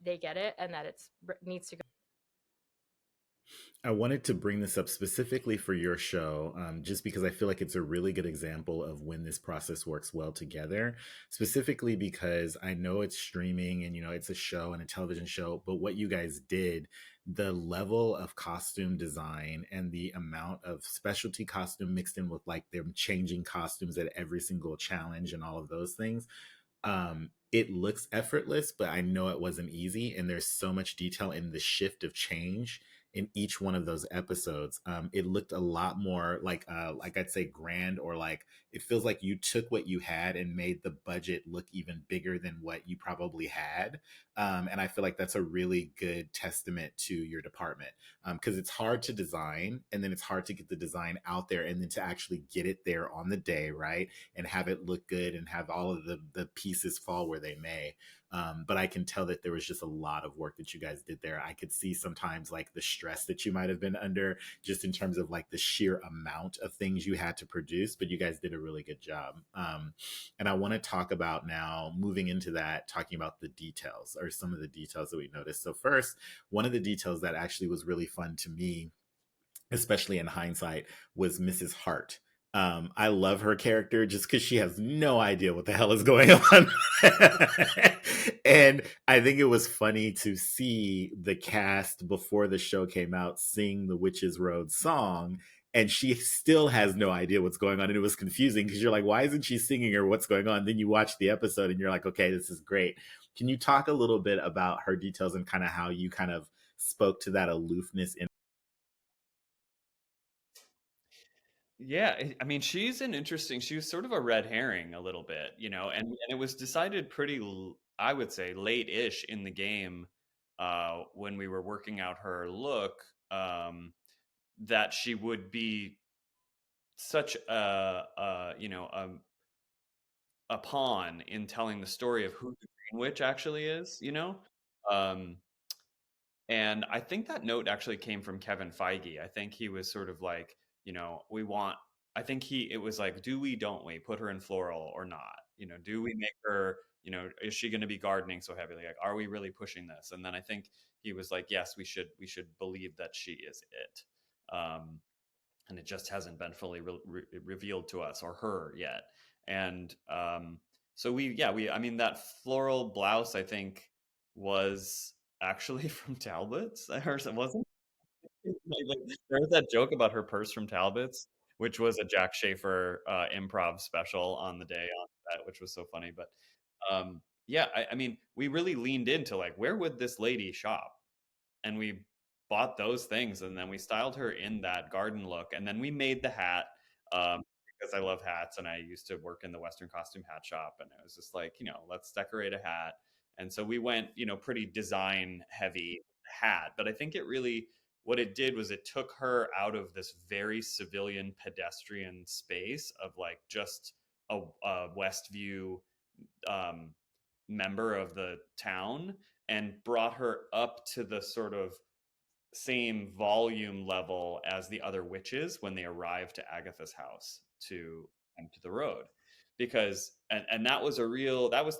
they get it and that needs to go. I wanted to bring this up specifically for your show, just because I feel like it's a really good example of when this process works well together. Specifically because I know it's streaming and, it's a show and a television show, but what you guys did, the level of costume design and the amount of specialty costume mixed in with like them changing costumes at every single challenge and all of those things, it looks effortless, but I know it wasn't easy. And there's so much detail in the shift of change in each one of those episodes. It looked a lot more like I'd say grand, or like it feels like you took what you had and made the budget look even bigger than what you probably had. And I feel like that's a really good testament to your department, because it's hard to design, and then it's hard to get the design out there, and then to actually get it there on the day, right? And have it look good and have all of the pieces fall where they may. But I can tell that there was just a lot of work that you guys did there. I could see sometimes like the stress that you might have been under, just in terms of like the sheer amount of things you had to produce, but you guys did a really good job. And I want to talk about now, moving into that, talking about the details, or some of the details that we noticed. So first, one of the details that actually was really fun to me, especially in hindsight, was Mrs. Hart. I love her character just because she has no idea what the hell is going on. And I think it was funny to see the cast before the show came out sing the Witches Road song, and she still has no idea what's going on. And it was confusing because you're like, why isn't she singing, or what's going on? Then you watch the episode and you're like, okay, this is great. Can you talk a little bit about her details and kind of how you kind of spoke to that aloofness in? Yeah, I mean, she was sort of a red herring a little bit, and it was decided I would say late-ish in the game, when we were working out her look, that she would be such a pawn in telling the story of who the Green Witch actually is. Um, and I think that note actually came from Kevin Feige. I think he was sort of like, we want, I think it was like, do we, don't we put her in floral or not? Do we make her, is she going to be gardening so heavily? Like, are we really pushing this? And then I think he was like, yes, we should believe that she is it. And it just hasn't been fully revealed to us or her yet. And so I mean, that floral blouse, I think, was actually from Talbot's. I heard it wasn't. There was that joke about her purse from Talbot's, which was a Jack Schaefer improv special on the day on that, which was so funny. But yeah, I mean, we really leaned into like, where would this lady shop? And we bought those things, and then we styled her in that garden look, and then we made the hat, because I love hats, and I used to work in the Western costume hat shop, and it was just like, let's decorate a hat. And so we went, pretty design heavy hat. But I think what it did was it took her out of this very civilian pedestrian space of like just a Westview um, member of the town, and brought her up to the sort of same volume level as the other witches when they arrived to Agatha's house to enter the road. Because and that was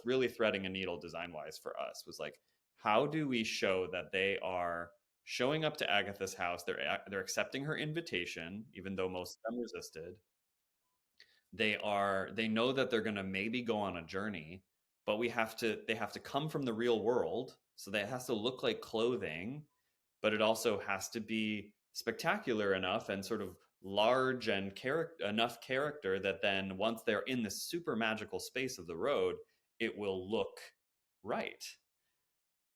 really threading a needle design wise for us, was like, how do we show that they are showing up to Agatha's house, they're accepting her invitation even though most of them resisted, they know that they're going to maybe go on a journey, but they have to come from the real world, so that has to look like clothing, but it also has to be spectacular enough and sort of large and enough character that then once they're in this super magical space of the road, it will look right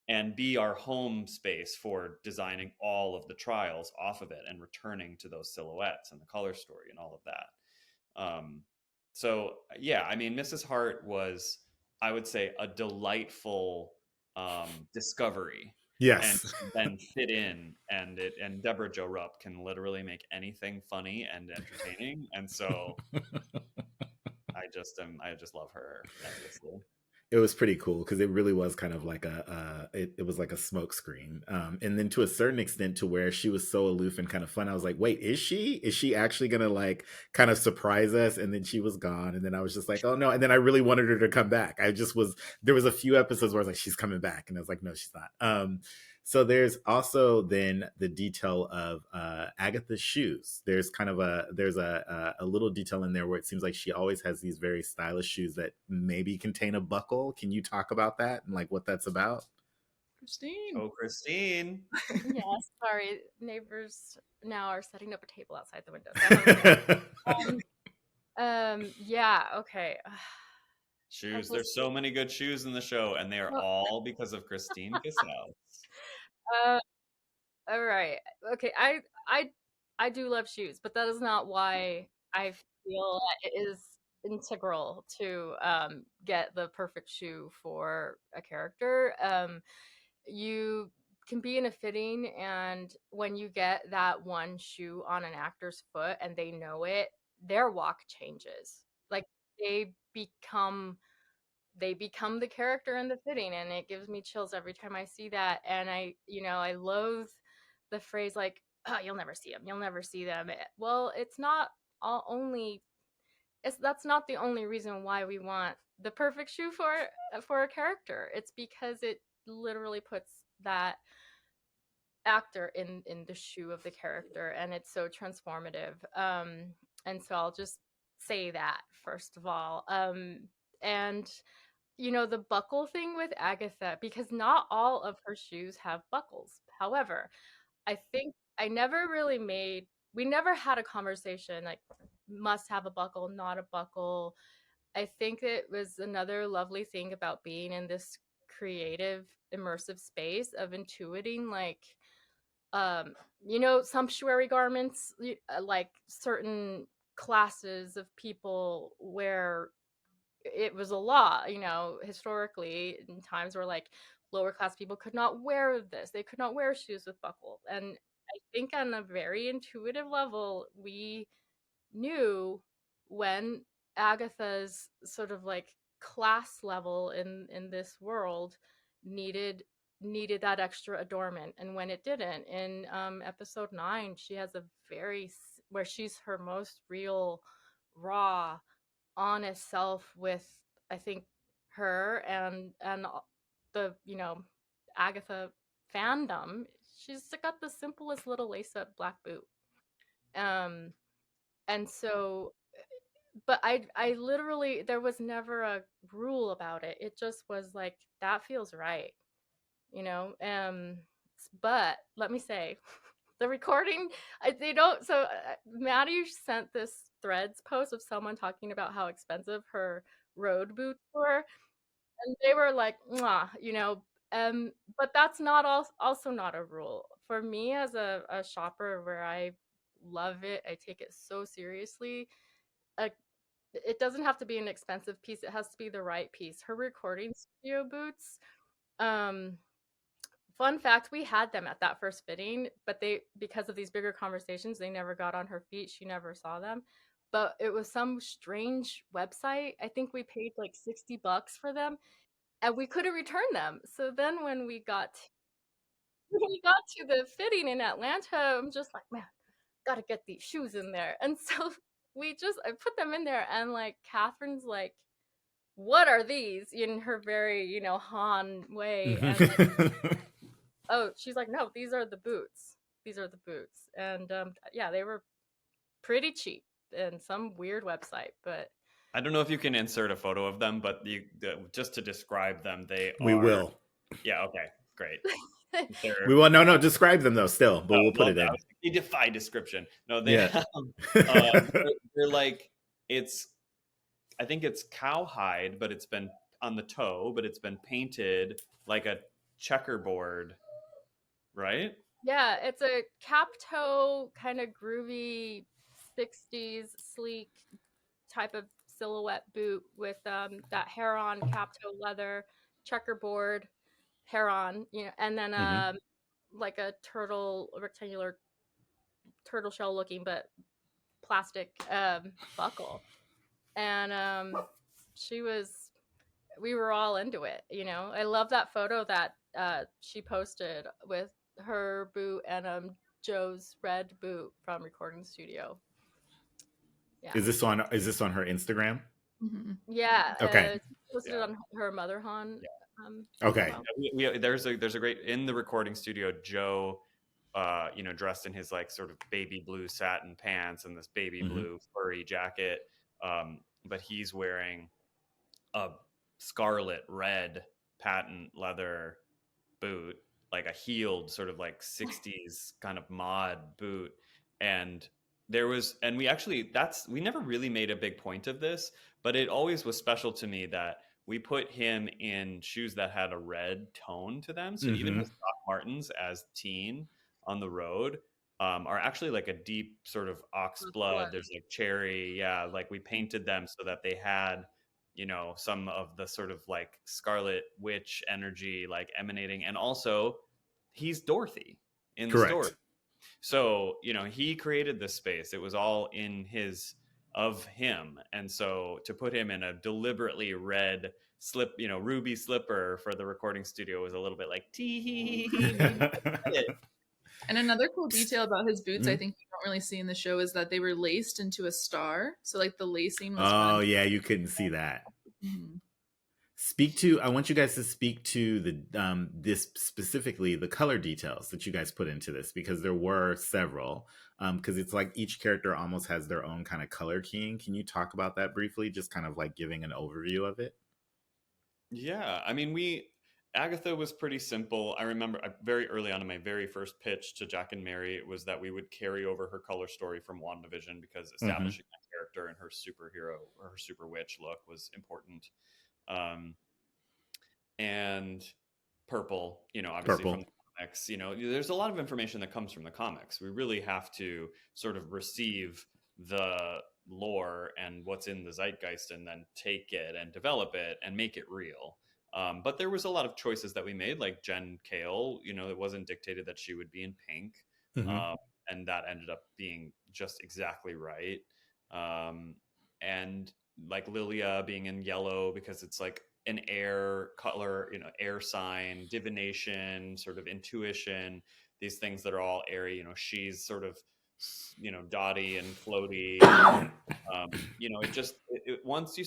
and be our home space for designing all of the trials off of it and returning to those silhouettes and the color story and all of that. So yeah, I mean, Mrs. Hart was, I would say, a delightful discovery. And Yes. then fit in, and Deborah Jo Rupp can literally make anything funny and entertaining, and so I just love her endlessly. It was pretty cool because it really was kind of like it was like a smoke screen. And then to a certain extent to where she was so aloof and kind of fun. I was like, wait, is she actually gonna like kind of surprise us? And then she was gone. And then I was just like, oh no. And then I really wanted her to come back. There was a few episodes where I was like, she's coming back. And I was like, no, she's not. So there's also then the detail of Agatha's shoes. There's kind of a little detail in there where it seems like she always has these very stylish shoes that maybe contain a buckle. Can you talk about that and like what that's about? Christine. Oh, Christine. Yeah, sorry. Neighbors now are setting up a table outside the window. So yeah, okay. Shoes. There's so many good shoes in the show, and they are all because of Christine Casaus. All right. Okay. I do love shoes, but that is not why I feel that it is integral to get the perfect shoe for a character. You can be in a fitting, and when you get that one shoe on an actor's foot and they know it, their walk changes. Like they become the character in the fitting, and it gives me chills every time I see that. And I loathe the phrase like, oh, you'll never see them, you'll never see them. Well, it's not all only it's that's not the only reason why we want the perfect shoe for a character. It's because it literally puts that actor in the shoe of the character, and it's so transformative. And so I'll just say that first of all. And the buckle thing with Agatha, because not all of her shoes have buckles. However, I think we never had a conversation like must have a buckle, not a buckle. I think it was another lovely thing about being in this creative, immersive space of intuiting like sumptuary garments, like certain classes of people where it was a law, historically in times where like lower class people could not wear this. They could not wear shoes with buckles. And I think on a very intuitive level, we knew when Agatha's sort of like class level in this world needed that extra adornment, and when it didn't. In episode 9, she has a where she's her most real, raw, honest self with, I think, her and the Agatha fandom. She's got the simplest little lace up black boot. And so, but I literally, there was never a rule about it. It just was like, that feels right, you know. But let me say, the recording, they don't. So Maddie sent this Threads post of someone talking about how expensive her road boots were, and they were like, mwah, but that's not also not a rule for me as a shopper, where I love it. I take it so seriously. It doesn't have to be an expensive piece. It has to be the right piece. Her recording studio boots, fun fact, we had them at that first fitting, but because of these bigger conversations, they never got on her feet. She never saw them. But it was some strange website. I think we paid like $60 for them, and we couldn't return them. So then when we got to the fitting in Atlanta, I'm just like, man, gotta get these shoes in there. And so I put them in there, and like Catherine's like, what are these, in her very Han way. And oh, she's like, no, these are the boots, and yeah, they were pretty cheap in some weird website. But I don't know if you can insert a photo of them, but just to describe them, we will. Yeah, okay, great. We will. No, describe them though still, but we'll put it in. You defy description. No, they're like, I think it's cowhide, but it's been on the toe, but it's been painted like a checkerboard, right? Yeah, it's a cap toe, kind of groovy 60s sleek type of silhouette boot with that hair-on cap toe leather, checkerboard hair-on, and then like a rectangular turtle shell looking but plastic buckle. And she was we were all into it. I love that photo that she posted with her boot and Joe's red boot from recording studio. Yeah. Is this on her Instagram? Mm-hmm. Yeah, Okay. she posted it on her Motherhon. Okay. Profile. There's a great in the recording studio. Joe, dressed in his like sort of baby blue satin pants and this baby blue furry jacket, but he's wearing a scarlet red patent leather boot, like a heeled sort of like 60s kind of mod boot. And we never really made a big point of this, but it always was special to me that we put him in shoes that had a red tone to them. So even his Doc Martens as teen on the road are actually like a deep sort of ox blood. There's like cherry. Yeah. Like we painted them so that they had, some of the sort of like Scarlet Witch energy like emanating. And also he's Dorothy in the story. So, he created this space. It was all of him. And so to put him in a deliberately red ruby slipper for the recording studio was a little bit like tee. And another cool detail about his boots, I think you don't really see in the show, is that they were laced into a star. So like the lacing was. Oh yeah, you couldn't see that. I want you guys to speak to the this specifically the color details that you guys put into this, because there were several. Because it's like each character almost has their own kind of color keying. Can you talk about that briefly, just kind of like giving an overview of it? Yeah, I mean, Agatha was pretty simple. I remember very early on in my very first pitch to Jack and Mary, it was that we would carry over her color story from WandaVision, because establishing that character and her superhero or her super witch look was important. And purple, obviously from the comics, there's a lot of information that comes from the comics. We really have to sort of receive the lore and what's in the zeitgeist and then take it and develop it and make it real. But there was a lot of choices that we made, like Jen Kale, it wasn't dictated that she would be in pink. And that ended up being just exactly right. And like Lilia being in yellow, because it's like an air color, air sign, divination, sort of intuition, these things that are all airy. She's sort of, dotty and floaty. Once we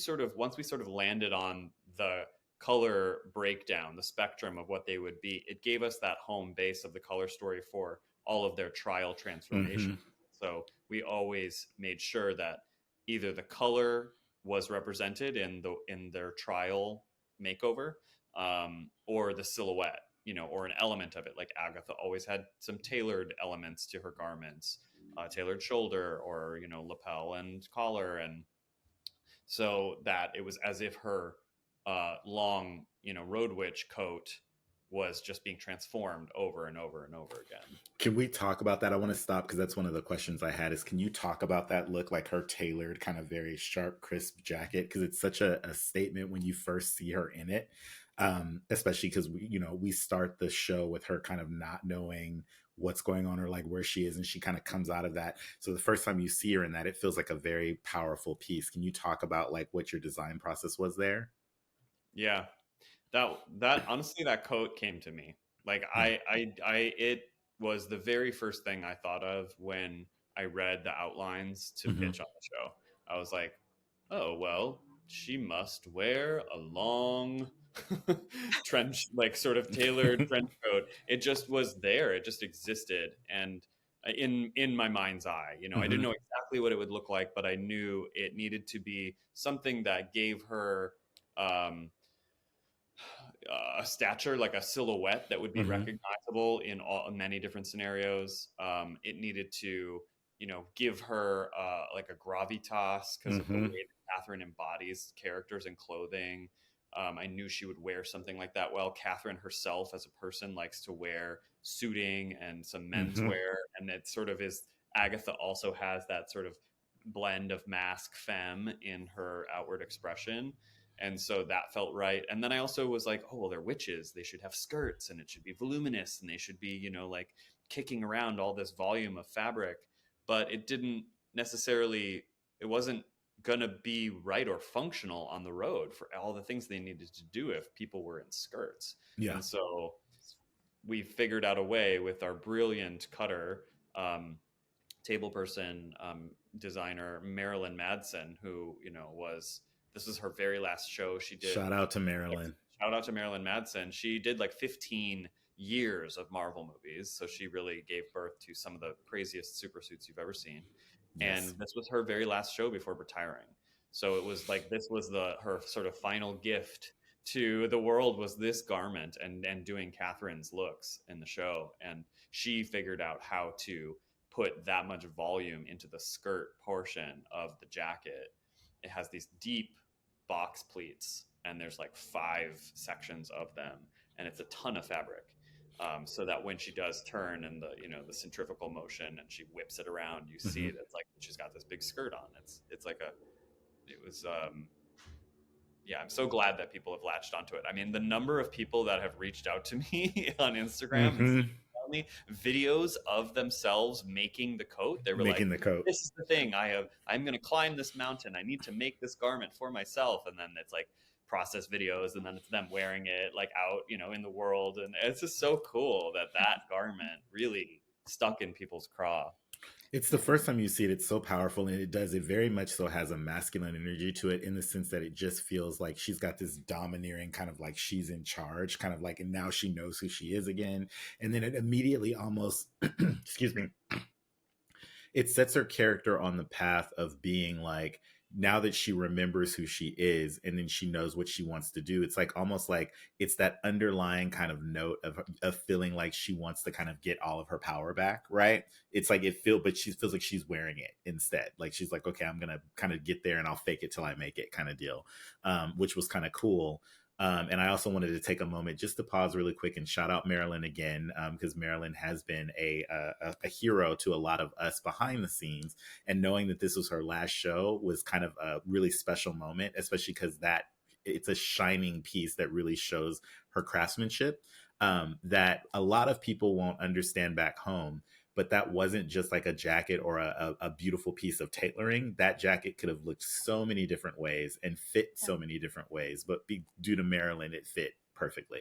sort of landed on the color breakdown, the spectrum of what they would be, it gave us that home base of the color story for all of their trial transformation. So we always made sure that either the color was represented in their trial makeover, or the silhouette, or an element of it. Like Agatha always had some tailored elements to her garments, tailored shoulder or, lapel and collar. And so that it was as if her long, road witch coat was just being transformed over and over and over again. Can we talk about that? I want to stop because that's one of the questions I had is, can you talk about that look, like her tailored kind of very sharp, crisp jacket? Because it's such a statement when you first see her in it, especially because we start the show with her kind of not knowing what's going on or like where she is, and she kind of comes out of that. So the first time you see her in that, it feels like a very powerful piece. Can you talk about like what your design process was there? Yeah. That honestly, that coat came to me. Like it was the very first thing I thought of when I read the outlines to pitch on the show. I was like, oh, well, she must wear a long trench, like sort of tailored trench coat. It just was there. It just existed. And in my mind's eye, I didn't know exactly what it would look like, but I knew it needed to be something that gave her, a stature, like a silhouette that would be recognizable in many different scenarios. It needed to, give her like a gravitas because of the way that Catherine embodies characters and clothing. I knew she would wear something like that. Well, Catherine herself as a person likes to wear suiting and some menswear, and it sort of is. Agatha also has that sort of blend of mask femme in her outward expression. And so that felt right. And then I also was like, oh, well, they're witches. They should have skirts and it should be voluminous and they should be, like kicking around all this volume of fabric. But it didn't necessarily, it wasn't gonna be right or functional on the road for all the things they needed to do if people were in skirts. Yeah. And so we figured out a way with our brilliant cutter, table person, designer Marilyn Madsen, who this was her very last show she did. Shout out to Marilyn. Shout out to Marilyn Madsen. She did like 15 years of Marvel movies, so she really gave birth to some of the craziest super suits you've ever seen. Yes. And this was her very last show before retiring. So it was like this was her sort of final gift to the world, was this garment and doing Catherine's looks in the show. And she figured out how to put that much volume into the skirt portion of the jacket. It has these deep box pleats, and there's like 5 sections of them, and it's a ton of fabric. So that when she does turn and the centrifugal motion and she whips it around, you see that's like she's got this big skirt on. I'm so glad that people have latched onto it. I mean, the number of people that have reached out to me on Instagram and tell me videos of themselves making the coat. They were making like, the coat. "This is the thing. I'm going to climb this mountain. I need to make this garment for myself." And then it's like process videos, and then it's them wearing it like out, in the world. And it's just so cool that garment really stuck in people's craw. It's the first time you see it. It's so powerful, and it very much so has a masculine energy to it, in the sense that it just feels like she's got this domineering kind of like she's in charge, kind of like, and now she knows who she is again. And then it immediately almost, excuse me, it sets her character on the path of being like, now that she remembers who she is and then she knows what she wants to do, it's like almost like it's that underlying kind of note of feeling like she wants to kind of get all of her power back, right? It's like but she feels like she's wearing it instead. Like she's like, okay, I'm gonna kind of get there and I'll fake it till I make it, kind of deal, which was kind of cool. And I also wanted to take a moment just to pause really quick and shout out Marilyn again, because Marilyn has been a hero to a lot of us behind the scenes. And knowing that this was her last show was kind of a really special moment, especially because it's a shining piece that really shows her craftsmanship, that a lot of people won't understand back home. But that wasn't just like a jacket or a beautiful piece of tailoring. That jacket could have looked so many different ways and fit so many different ways. But due to Marilyn, it fit perfectly.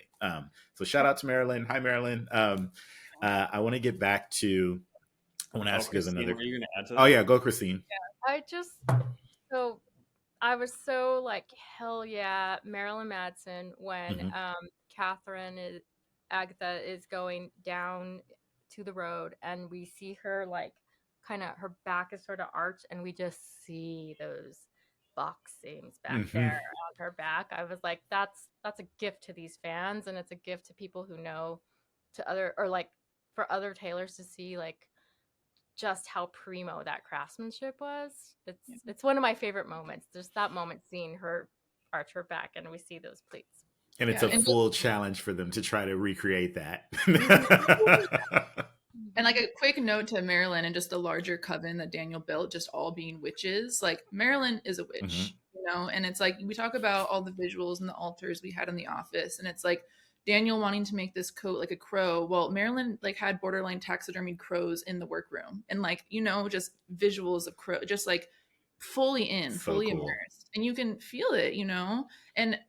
So shout out to Marilyn. Hi, Marilyn. I want to get back to, I want to ask you guys another. Are you going to add to that? Oh, yeah. Go, Christine. So I was so like, hell yeah, Marilyn Madsen, when Agatha is going down to the road and we see her like kind of her back is sort of arched and we just see those box seams back there on her back. I was like, that's a gift to these fans, and it's a gift to people who know, for other tailors to see like just how primo that craftsmanship was. It's one of my favorite moments. Just that moment, seeing her arch her back and we see those pleats. And it's a full challenge for them to try to recreate that. And like a quick note to Marilyn and just the larger coven that Daniel built, just all being witches. Like Marilyn is a witch, and it's like we talk about all the visuals and the altars we had in the office, and it's like Daniel wanting to make this coat like a crow. Well, Marilyn like had borderline taxidermied crows in the workroom, and like just visuals of crow, just like fully immersed, and you can feel it, and.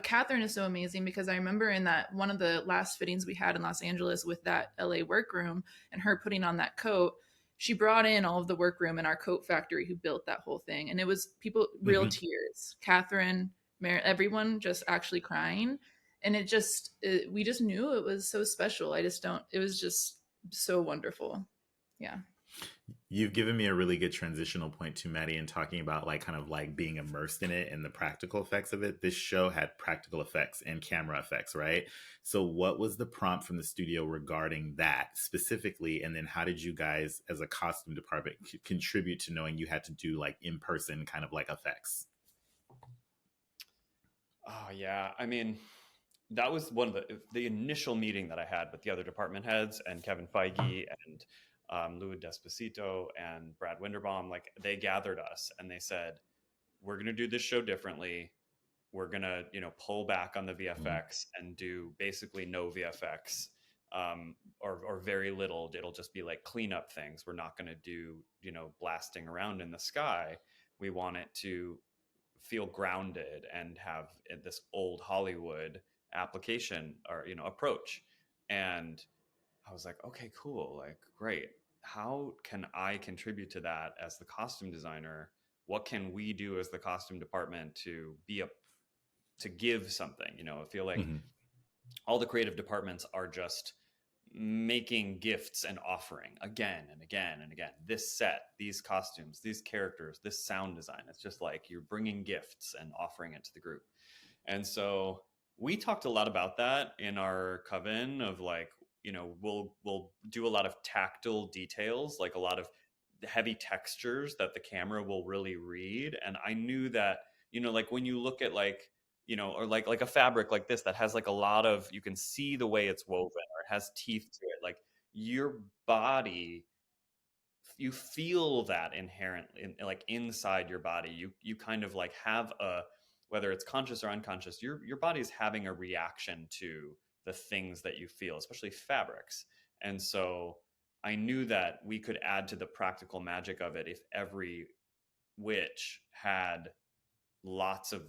Catherine is so amazing because I remember in that one of the last fittings we had in Los Angeles with that LA workroom and her putting on that coat, she brought in all of the workroom in our coat factory who built that whole thing. And it was people, real tears, Catherine, everyone just actually crying. And we just knew it was so special. It was just so wonderful. Yeah. You've given me a really good transitional point to Maddi, and talking about like kind of like being immersed in it and the practical effects of it. This show had practical effects and camera effects, right? So what was the prompt from the studio regarding that specifically? And then how did you guys as a costume department contribute to knowing you had to do like in-person kind of like effects? Oh yeah. I mean, that was one of the initial meeting that I had with the other department heads and Kevin Feige and Louis Despacito and Brad Winderbaum. Like they gathered us and they said, we're going to do this show differently. We're going to, pull back on the VFX and do basically no VFX, or very little. It'll just be like clean up things. We're not going to do, blasting around in the sky. we want it to feel grounded and have this old Hollywood application or, approach. And I was like, okay, cool. Like, great. How can I contribute to that as the costume designer? What can we do as the costume department to give something? I feel like all the creative departments are just making gifts and offering again and again and again. This set, these costumes, these characters, this sound design. It's just like you're bringing gifts and offering it to the group. And so we talked a lot about that in our coven of like, we'll do a lot of tactile details, like a lot of heavy textures that the camera will really read. And I knew that, like when you look at like, or like a fabric like this that has like a lot of, you can see the way it's woven or it has teeth to it, like your body, you feel that inherently, like inside your body, you kind of like have whether it's conscious or unconscious, your body is having a reaction to the things that you feel, especially fabrics. And so I knew that we could add to the practical magic of it if every witch had lots of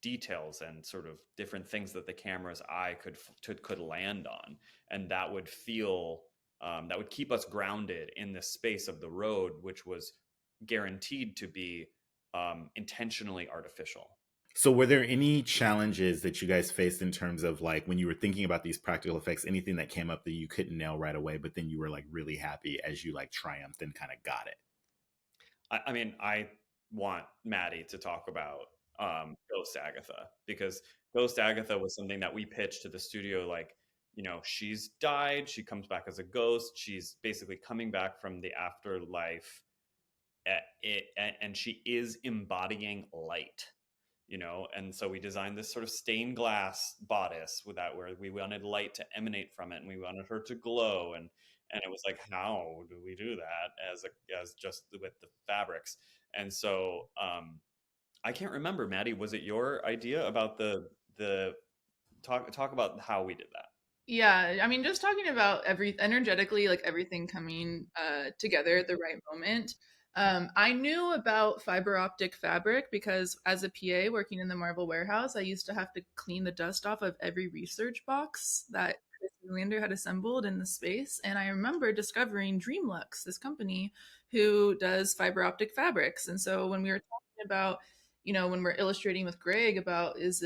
details and sort of different things that the camera's eye could land on, and that would feel that would keep us grounded in the space of the road, which was guaranteed to be intentionally artificial. So were there any challenges that you guys faced in terms of like when you were thinking about these practical effects, anything that came up that you couldn't nail right away, but then you were like really happy as you like triumphed and kind of got it? I mean, I want Maddi to talk about Ghost Agatha, because Ghost Agatha was something that we pitched to the studio. Like, she's died, she comes back as a ghost, she's basically coming back from the afterlife, and she is embodying light. And so we designed this sort of stained glass bodice with that, where we wanted light to emanate from it, and we wanted her to glow, and it was like, how do we do that as just with the fabrics? And so I can't remember, Maddi, was it your idea about the talk about how we did that? Yeah, I mean, just talking about energetically, like everything coming together at the right moment. I knew about fiber optic fabric because as a PA working in the Marvel warehouse, I used to have to clean the dust off of every research box that Chris Lander had assembled in the space. And I remember discovering Dreamlux, this company who does fiber optic fabrics. And so when we were talking about, when we're illustrating with Greg about, is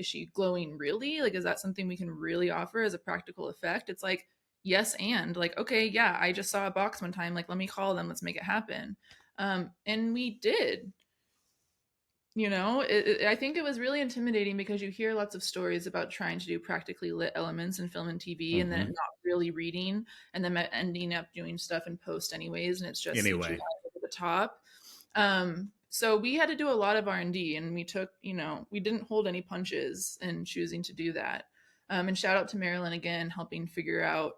she glowing really? Like, is that something we can really offer as a practical effect? It's like, yes, and like, okay, yeah, I just saw a box one time, like, let me call them, let's make it happen. And we did. I think it was really intimidating because you hear lots of stories about trying to do practically lit elements in film and TV and then not really reading, and then ending up doing stuff in post anyways, and it's just anyway over the top. So we had to do a lot of R&D, and we took, we didn't hold any punches in choosing to do that. And shout out to Marilyn again, helping figure out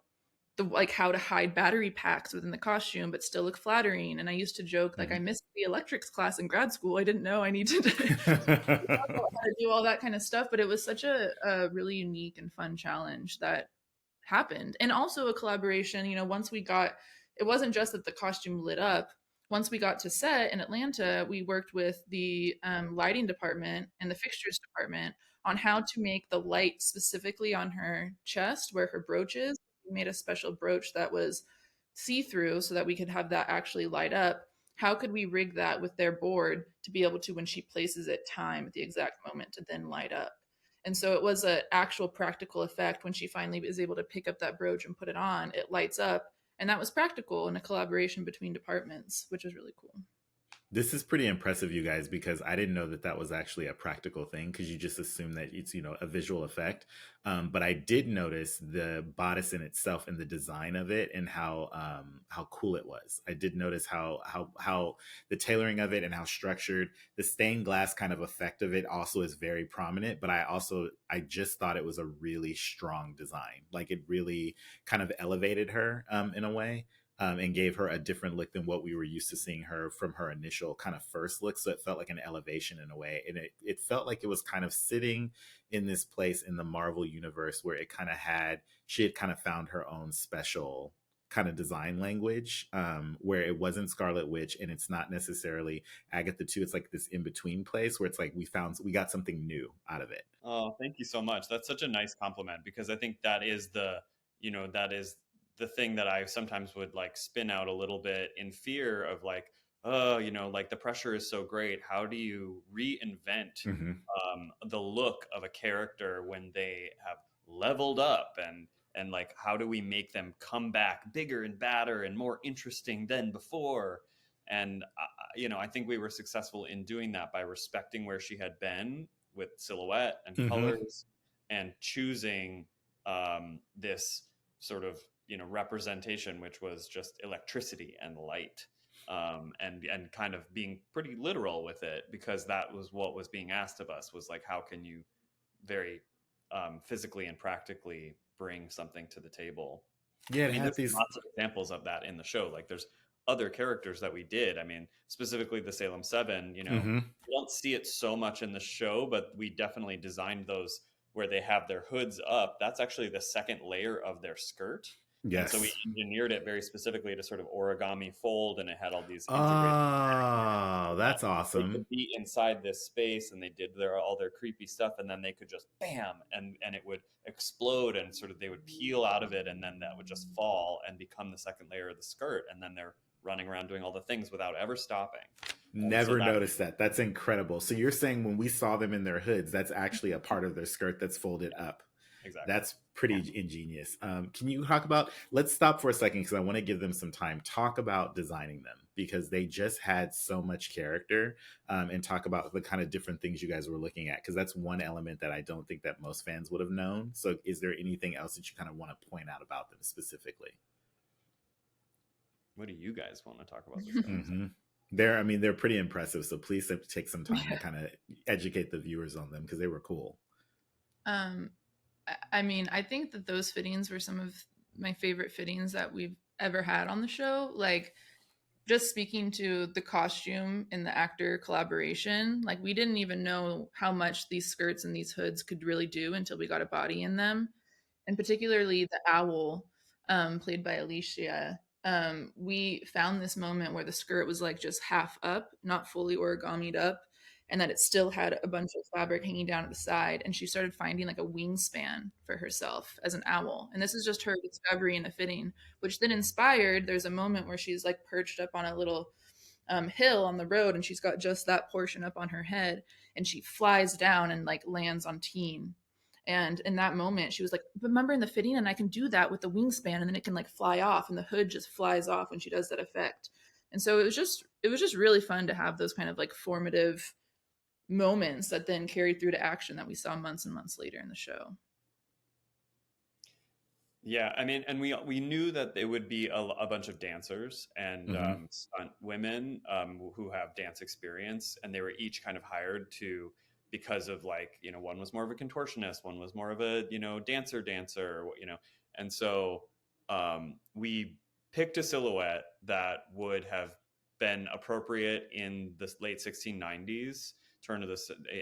how to hide battery packs within the costume but still look flattering. And I used to joke, like, I missed the electrics class in grad school, I didn't know I needed to do all that kind of stuff. But it was such a really unique and fun challenge that happened. And also a collaboration, once we got, it wasn't just that the costume lit up. Once we got to set in Atlanta, we worked with the lighting department and the fixtures department on how to make the light specifically on her chest where her brooch is. We made a special brooch that was see-through so that we could have that actually light up. How could we rig that with their board to be able to, when she places it, time at the exact moment to then light up? And so it was an actual practical effect. When she finally is able to pick up that brooch and put it on, it lights up. And that was practical in a collaboration between departments, which was really cool. This is pretty impressive, you guys, because I didn't know that that was actually a practical thing, because you just assume that it's, a visual effect. But I did notice the bodice in itself and the design of it and how cool it was. I did notice how the tailoring of it and how structured the stained glass kind of effect of it also is very prominent. But I just thought it was a really strong design. Like, it really kind of elevated her in a way. And gave her a different look than what we were used to seeing her from her initial kind of first look. So it felt like an elevation in a way. And it felt like it was kind of sitting in this place in the Marvel universe where she had kind of found her own special kind of design language, where it wasn't Scarlet Witch and it's not necessarily Agatha 2. It's like this in between place where it's like we got something new out of it. Oh, thank you so much. That's such a nice compliment, because I think that is that is the thing that I sometimes would like spin out a little bit in fear of, like, oh, like the pressure is so great. How do you reinvent Mm-hmm. the look of a character when they have leveled up, and like, how do we make them come back bigger and badder and more interesting than before? And I think we were successful in doing that by respecting where she had been with silhouette and Mm-hmm. colors, and choosing this sort of representation, which was just electricity and light, and kind of being pretty literal with it, because that was what was being asked of us, was like, how can you very physically and practically bring something to the table? Yeah, I it mean, had there's these. lots of examples of that in the show. Like, there's other characters that we did. I mean, specifically the Salem 7, Mm-hmm. you don't see it so much in the show, but we definitely designed those where they have their hoods up. That's actually the second layer of their skirt. And so we Yes. engineered it very specifically to sort of origami fold, and it had all these integrated Oh, that's they could awesome. be inside this space, and they did all their creepy stuff, and then they could just bam, and it would explode, and sort of they would peel out of it, and then that would just fall and become the second layer of the skirt, and then they're running around doing all the things without ever stopping. And so Never noticed that. That's incredible. So you're saying when we saw them in their hoods, that's actually a part of their skirt that's folded up. exactly. That's pretty ingenious. Can you talk about, let's stop for a second because I want to give them some time. Talk about designing them, because they just had so much character, and talk about the kind of different things you guys were looking at, because that's one element that I don't think that most fans would have known. So is there anything else that you kind of want to point out about them specifically? What do you guys want to talk about this film? Mm-hmm. They're pretty impressive. So please take some time to kind of educate the viewers on them, because they were cool. I mean, I think that those fittings were some of my favorite fittings that we've ever had on the show. Like, just speaking to the costume and the actor collaboration, like, we didn't even know how much these skirts and these hoods could really do until we got a body in them. And particularly the owl, played by Alicia. We found this moment where the skirt was like just half up, not fully origamied up, and that it still had a bunch of fabric hanging down at the side. And she started finding like a wingspan for herself as an owl. And this is just her discovery in a fitting, which then inspired. There's a moment where she's like perched up on a little hill on the road, and she's got just that portion up on her head, and she flies down and like lands on Teen. And in that moment, she was like, remember in the fitting, and I can do that with the wingspan, and then it can like fly off, and the hood just flies off when she does that effect. And so it was just really fun to have those kind of like formative moments that then carried through to action that we saw months and months later in the show. Yeah, I mean, and we knew that it would be a bunch of dancers and stunt women who have dance experience, and they were each kind of hired to, because of like, one was more of a contortionist, one was more of a, dancer, and so we picked a silhouette that would have been appropriate in the late 1690s, turn of the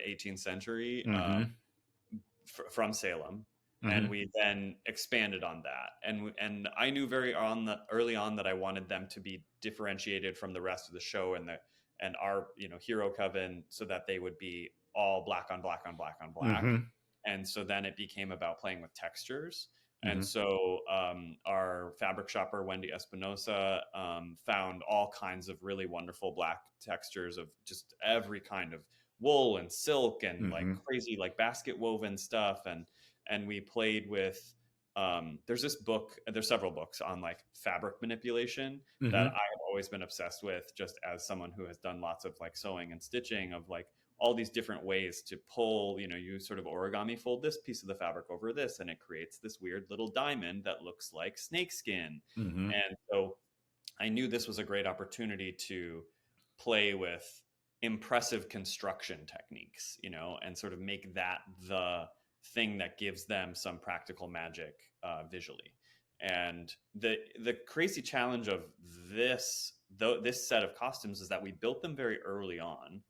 18th century, from Salem. And we then expanded on that, and I knew early on that I wanted them to be differentiated from the rest of the show and our hero coven, so that they would be all black on black on black on black. And so then it became about playing with textures. And so our fabric shopper Wendy Espinosa found all kinds of really wonderful black textures of just every kind of wool and silk and like crazy like basket woven stuff, and we played with there's several books on like fabric manipulation that I've always been obsessed with, just as someone who has done lots of like sewing and stitching, of like all these different ways to pull, you sort of origami fold this piece of the fabric over this, and it creates this weird little diamond that looks like snakeskin. And so I knew this was a great opportunity to play with impressive construction techniques, and sort of make that the thing that gives them some practical magic visually. And the crazy challenge of this set of costumes is that we built them very early on,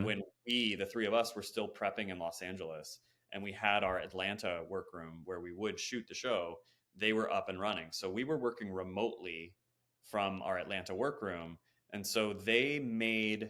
when the three of us, were still prepping in Los Angeles, and we had our Atlanta workroom where we would shoot the show. they were up and running. So we were working remotely from our Atlanta workroom. And so they made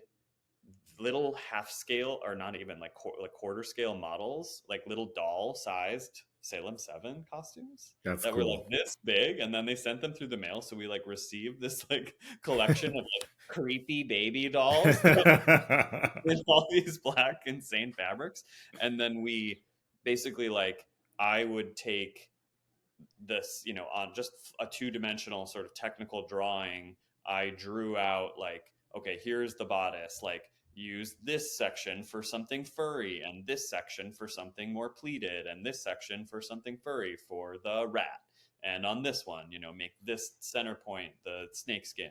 little half scale, or not even like quarter scale models, like little doll sized Salem 7 costumes That's that were cool. like this big. And then they sent them through the mail. So we like received this like collection of like creepy baby dolls in all these black insane fabrics. And then we basically like, I would take this, you know, on just a 2-dimensional sort of technical drawing, I drew out like, okay, here's the bodice, like use this section for something furry and this section for something more pleated and this section for something furry for the rat. And on this one, you know, make this center point the snake skin.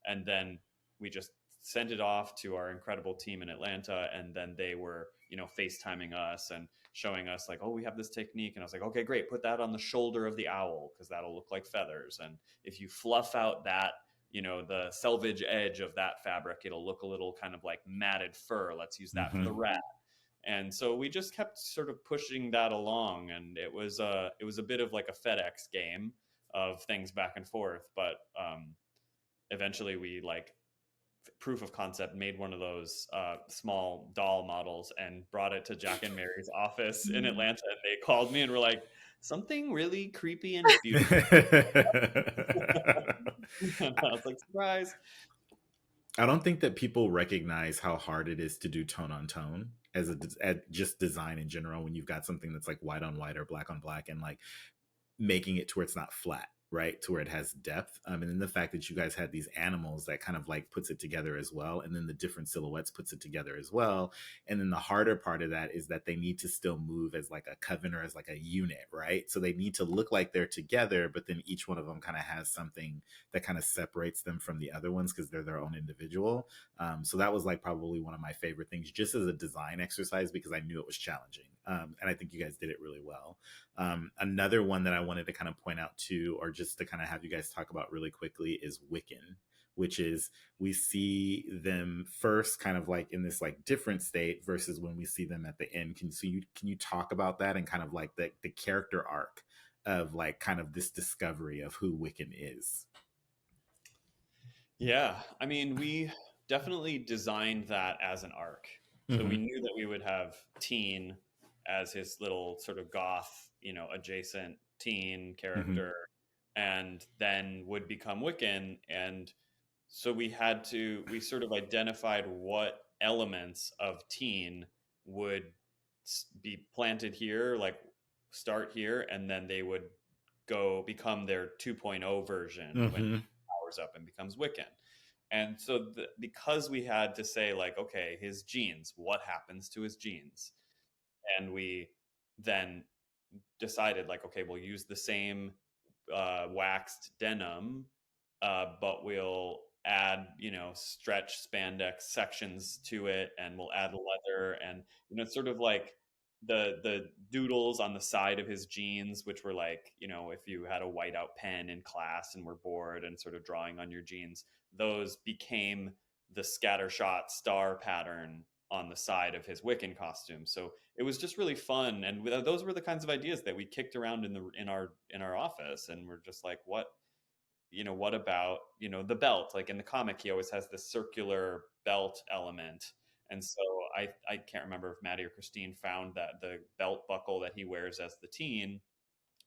And then we just sent it off to our incredible team in Atlanta. And then they were, you know, FaceTiming us and showing us like, oh, we have this technique. And I was like, okay, great. Put that on the shoulder of the owl because that'll look like feathers. And if you fluff out that, you know, the selvage edge of that fabric, it'll look a little kind of like matted fur. Let's use that for the rat. And so we just kept sort of pushing that along. And it was a bit of like a FedEx game of things back and forth. But eventually we like proof of concept made one of those small doll models and brought it to Jack and Mary's office in Atlanta. And they called me and were like, something really creepy and beautiful. And I was like, surprise. I don't think that people recognize how hard it is to do tone on tone as just design in general, when you've got something that's like white on white or black on black, and like making it to where it's not flat, right? To where it has depth. And then the fact that you guys had these animals that kind of like puts it together as well. And then the different silhouettes puts it together as well. And then the harder part of that is that they need to still move as like a coven or as like a unit, right? So they need to look like they're together, but then each one of them kind of has something that kind of separates them from the other ones because they're their own individual. So that was like probably one of my favorite things just as a design exercise, because I knew it was challenging. And I think you guys did it really well. Another one that I wanted to kind of point out too, or just to kind of have you guys talk about really quickly, is Wiccan, which is we see them first kind of like in this like different state versus when we see them at the end. Can you talk about that and kind of like the character arc of like kind of this discovery of who Wiccan is? Yeah, I mean, we definitely designed that as an arc. So we knew that we would have Teen as his little sort of goth, you know, adjacent teen character, and then would become Wiccan. And so we sort of identified what elements of Teen would be planted here, like start here, and then they would go become their 2.0 version when he powers up and becomes Wiccan. And so because we had to say like, okay, his genes, what happens to his genes? And we then decided like, okay, we'll use the same waxed denim, but we'll add, you know, stretch spandex sections to it, and we'll add leather, and you know, it's sort of like the doodles on the side of his jeans, which were like, you know, if you had a whiteout pen in class and were bored and sort of drawing on your jeans, those became the scattershot star pattern on the side of his Wiccan costume. So it was just really fun, and those were the kinds of ideas that we kicked around in our office, and we're just like, what about, you know, the belt? Like in the comic, he always has this circular belt element, and so I can't remember if Maddie or Christine found that the belt buckle that he wears as the Teen,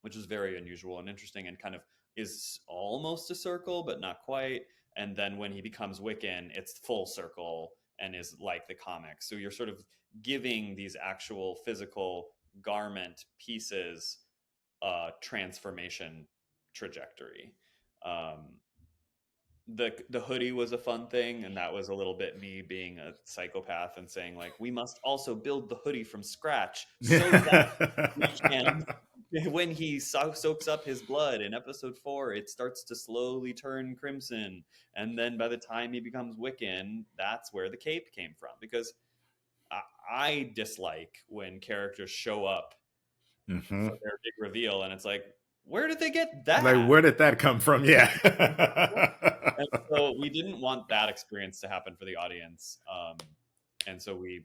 which is very unusual and interesting, and kind of is almost a circle but not quite. And then when he becomes Wiccan, it's full circle and is like the comic. So you're sort of giving these actual physical garment pieces transformation trajectory. The hoodie was a fun thing, and that was a little bit me being a psychopath and saying like, we must also build the hoodie from scratch so that we can, when he soaks up his blood in episode 4, it starts to slowly turn crimson, and then by the time he becomes Wiccan, that's where the cape came from. Because I dislike when characters show up for their big reveal and it's like, where did they get that? Like, where did that come from? Yeah. And so we didn't want that experience to happen for the audience. And so we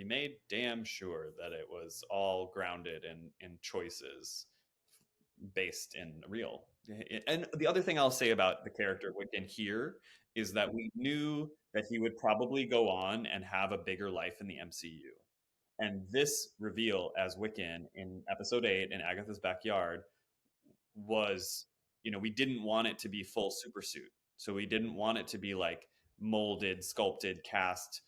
made damn sure that it was all grounded in choices based in real. And the other thing I'll say about the character Wiccan here is that we knew that he would probably go on and have a bigger life in the MCU. And this reveal as Wiccan in episode 8 in Agatha's backyard was, we didn't want it to be full super suit. So we didn't want it to be like molded, sculpted, cast.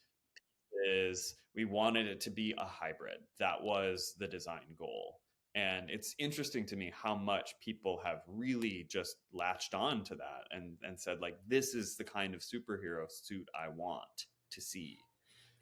We wanted it to be a hybrid. That was the design goal. And it's interesting to me how much people have really just latched on to that and said, like, this is the kind of superhero suit I want to see.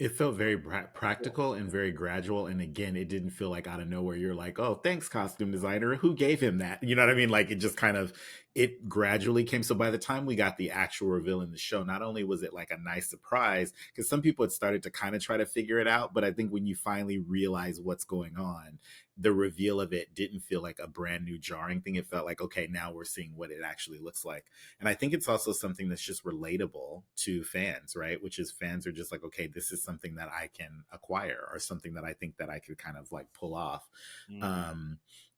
It felt very practical and very gradual. And again, it didn't feel like out of nowhere. You're like, oh, thanks, costume designer. Who gave him that? You know what I mean? Like, it just kind of, it gradually came. So by the time we got the actual reveal in the show, not only was it like a nice surprise, because some people had started to kind of try to figure it out. But I think when you finally realize what's going on, the reveal of it didn't feel like a brand new jarring thing. It felt like, okay, now we're seeing what it actually looks like. And I think it's also something that's just relatable to fans, right? Which is fans are just like, okay, this is something that I can acquire or something that I think that I could kind of like pull off.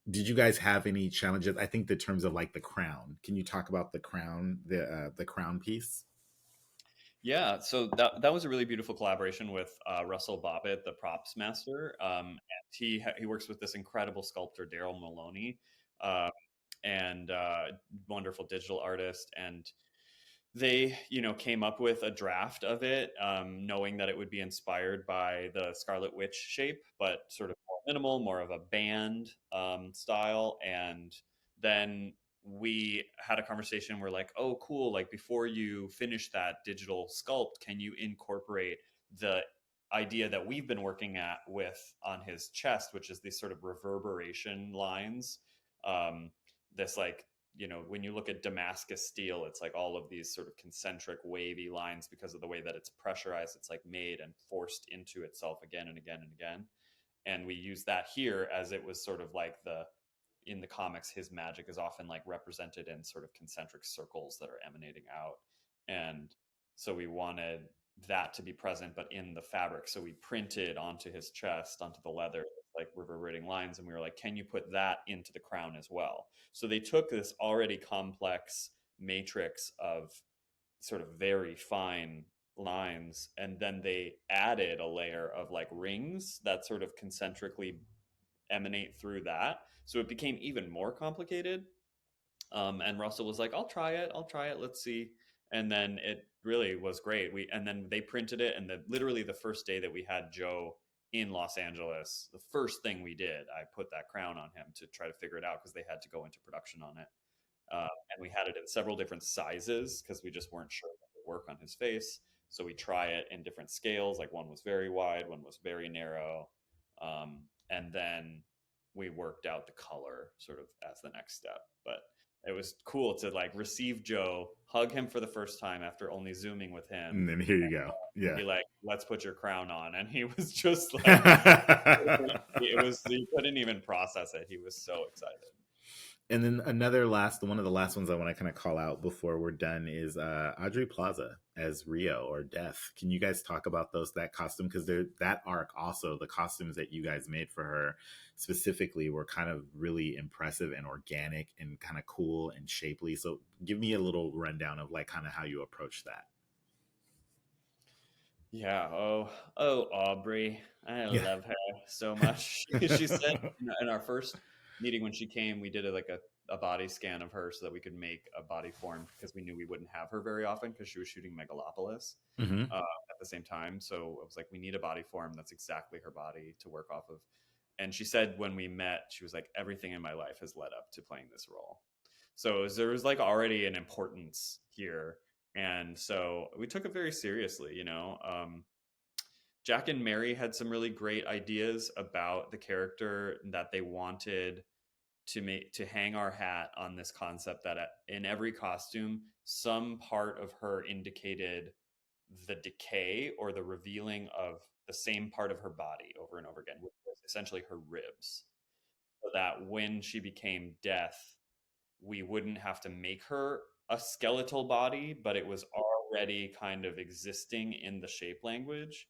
Did you guys have any challenges? I think the terms of like the crown, can you talk about the crown, the crown piece? Yeah, so that was a really beautiful collaboration with Russell Bobbitt, the props master. And he works with this incredible sculptor, Daryl Maloney, and wonderful digital artist. And they, came up with a draft of it, knowing that it would be inspired by the Scarlet Witch shape, but sort of more minimal, more of a band style. And then we had a conversation. We're like, oh, cool. Like, before you finish that digital sculpt, can you incorporate the idea that we've been working with on his chest, which is these sort of reverberation lines. This like, when you look at Damascus steel, it's like all of these sort of concentric wavy lines because of the way that it's pressurized. It's like made and forced into itself again and again and again. And we use that here as it was sort of like in the comics, his magic is often like represented in sort of concentric circles that are emanating out. And so we wanted that to be present, but in the fabric. So we printed onto his chest, onto the leather, like reverberating lines. And we were like, can you put that into the crown as well? So they took this already complex matrix of sort of very fine lines, and then they added a layer of like rings that sort of concentrically emanate through that. So it became even more complicated. And Russell was like, I'll try it. Let's see. And then it really was great. And then they printed it. And literally the first day that we had Joe in Los Angeles, the first thing we did, I put that crown on him to try to figure it out because they had to go into production on it. And we had it in several different sizes because we just weren't sure it would work on his face. So we try it in different scales. Like one was very wide, one was very narrow. And then we worked out the color sort of as the next step. But it was cool to like receive Joe, hug him for the first time after only Zooming with him. And then here you go. Yeah. Be like, let's put your crown on. And he was just like, he couldn't even process it. He was so excited. And then one of the last ones I want to kind of call out before we're done is Audrey Plaza as Rio or Death. Can you guys talk about that costume? Because that arc also, the costumes that you guys made for her specifically were kind of really impressive and organic and kind of cool and shapely. So give me a little rundown of like kind of how you approach that. Yeah. Oh, Aubrey. I love her so much. She said in our first meeting when she came, we did a body scan of her so that we could make a body form because we knew we wouldn't have her very often because she was shooting Megalopolis at the same time. So I was like, we need a body form that's exactly her body to work off of. And she said when we met, she was like, everything in my life has led up to playing this role. So there was like already an importance here. And so we took it very seriously, Jack and Mary had some really great ideas about the character that they wanted to hang our hat on this concept that in every costume, some part of her indicated the decay or the revealing of the same part of her body over and over again, which was essentially her ribs. So that when she became Death, we wouldn't have to make her a skeletal body, but it was already kind of existing in the shape language.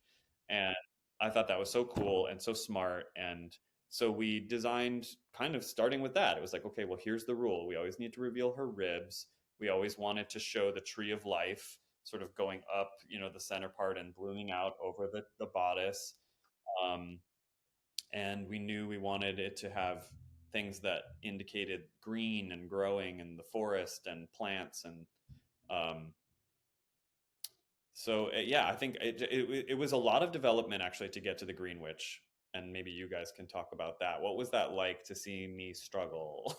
And I thought that was so cool and so smart. And So we designed kind of starting with that. It was like, okay, well, here's the rule. We always need to reveal her ribs. We always wanted to show the tree of life sort of going up, the center part and blooming out over the bodice. Um, and we knew we wanted it to have things that indicated green and growing in the forest and plants. And yeah, I think it was a lot of development actually to get to the Green Witch. And maybe you guys can talk about that. What was that like to see me struggle?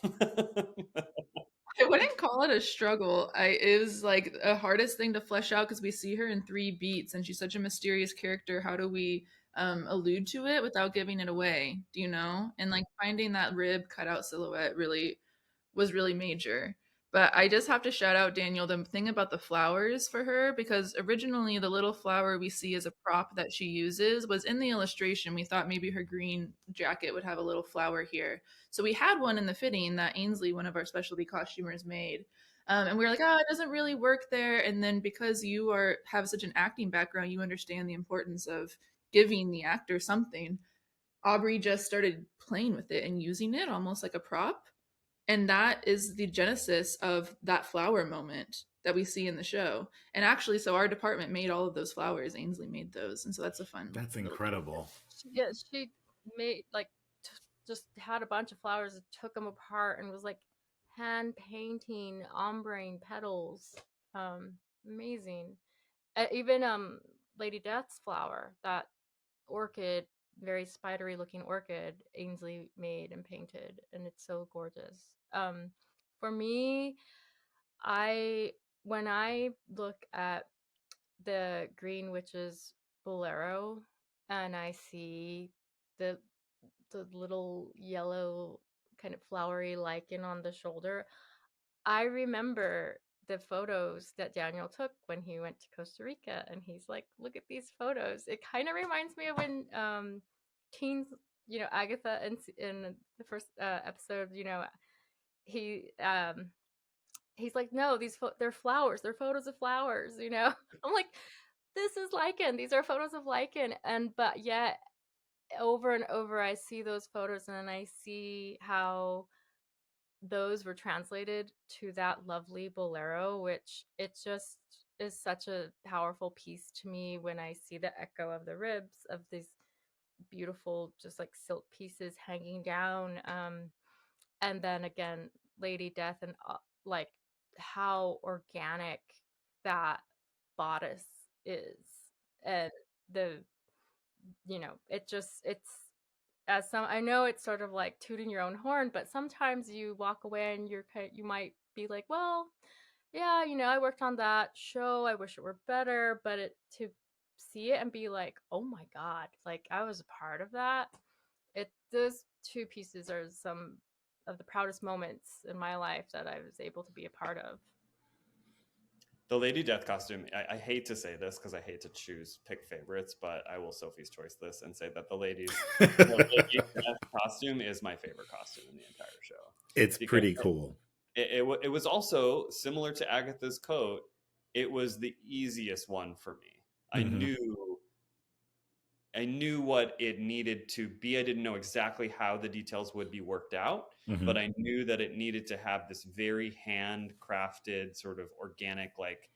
I wouldn't call it a struggle. It was like the hardest thing to flesh out because we see her in 3 beats and she's such a mysterious character. How do we allude to it without giving it away? Do you know? And like finding that rib cutout silhouette was really major. But I just have to shout out Daniel the thing about the flowers for her, because originally the little flower we see as a prop that she uses was in the illustration. We thought maybe her green jacket would have a little flower here. So we had one in the fitting that Ainsley, one of our specialty costumers, made. And we were like, oh, it doesn't really work there. And then because you have such an acting background, you understand the importance of giving the actor something. Aubrey just started playing with it and using it almost like a prop. And that is the genesis of that flower moment that we see in the show. And actually, so our department made all of those flowers. Ainsley made those. And so that's a fun. That's incredible. Yeah, she made like just had a bunch of flowers and took them apart and was like hand painting ombre petals. Amazing. Even Lady Death's flower, that orchid, very spidery looking orchid, Ainsley made and painted, and it's so gorgeous. For me, when I look at the Green Witch's bolero and I see the little yellow kind of flowery lichen on the shoulder, I remember the photos that Daniel took when he went to Costa Rica, and he's like, look at these photos. It kind of reminds me of when teens, Agatha in the first episode, he's like, no, they're flowers. They're photos of flowers, I'm like, this is lichen. These are photos of lichen. But yet over and over, I see those photos and I see how those were translated to that lovely bolero, which it just is such a powerful piece to me when I see the echo of the ribs of these beautiful, just like silk pieces hanging down. And then again, Lady Death, and like how organic that bodice is. And it's I know it's sort of like tooting your own horn, but sometimes you walk away and you might be like, well, yeah, I worked on that show. I wish it were better, but to see it and be like, oh my God, like I was a part of that. Those 2 pieces are some of the proudest moments in my life that I was able to be a part of. The Lady Death costume, I hate to say this because I hate to pick favorites, but I will Sophie's choice this and say that the Lady Death costume is my favorite costume in the entire show. It's pretty cool. It was also similar to Agatha's coat. It was the easiest one for me. Mm-hmm. I knew what it needed to be. I didn't know exactly how the details would be worked out, mm-hmm. but I knew that it needed to have this very handcrafted sort of organic, like,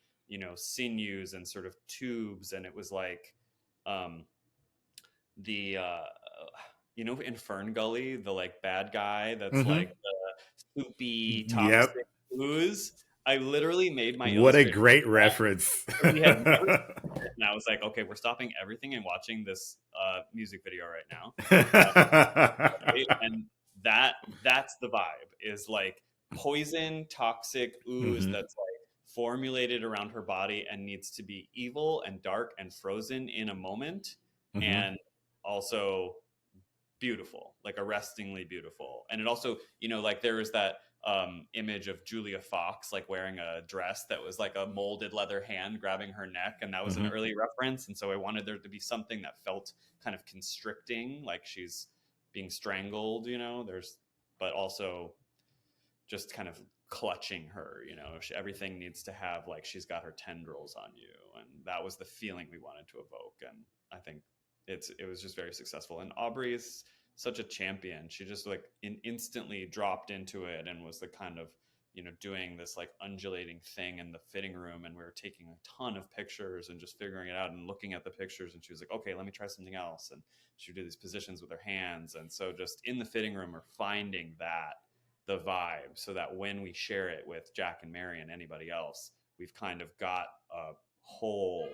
sinews and sort of tubes. And it was like in Fern Gully, the like bad guy that's mm-hmm. like the soupy toxic ooze. I literally made my what a great reference. And I was like, okay, we're stopping everything and watching this music video right now. And that's the vibe, is like poison, toxic ooze mm-hmm. that's like formulated around her body and needs to be evil and dark and frozen in a moment, mm-hmm. and also beautiful, like arrestingly beautiful. And it also, like there was that image of Julia Fox like wearing a dress that was like a molded leather hand grabbing her neck, and that was mm-hmm. an early reference. And so I wanted there to be something that felt kind of constricting, like she's being strangled, but also just kind of clutching her, everything needs to have like she's got her tendrils on you, and that was the feeling we wanted to evoke. And I think it was just very successful. And Aubrey's such a champion. She just like instantly dropped into it and was the kind of, you know, doing this like undulating thing in the fitting room, and we were taking a ton of pictures and just figuring it out and looking at the pictures, and she was like, okay, let me try something else, and she would do these positions with her hands. And so just in the fitting room, we're finding that the vibe, so that when we share it with Jack and Mary and anybody else, we've kind of got a whole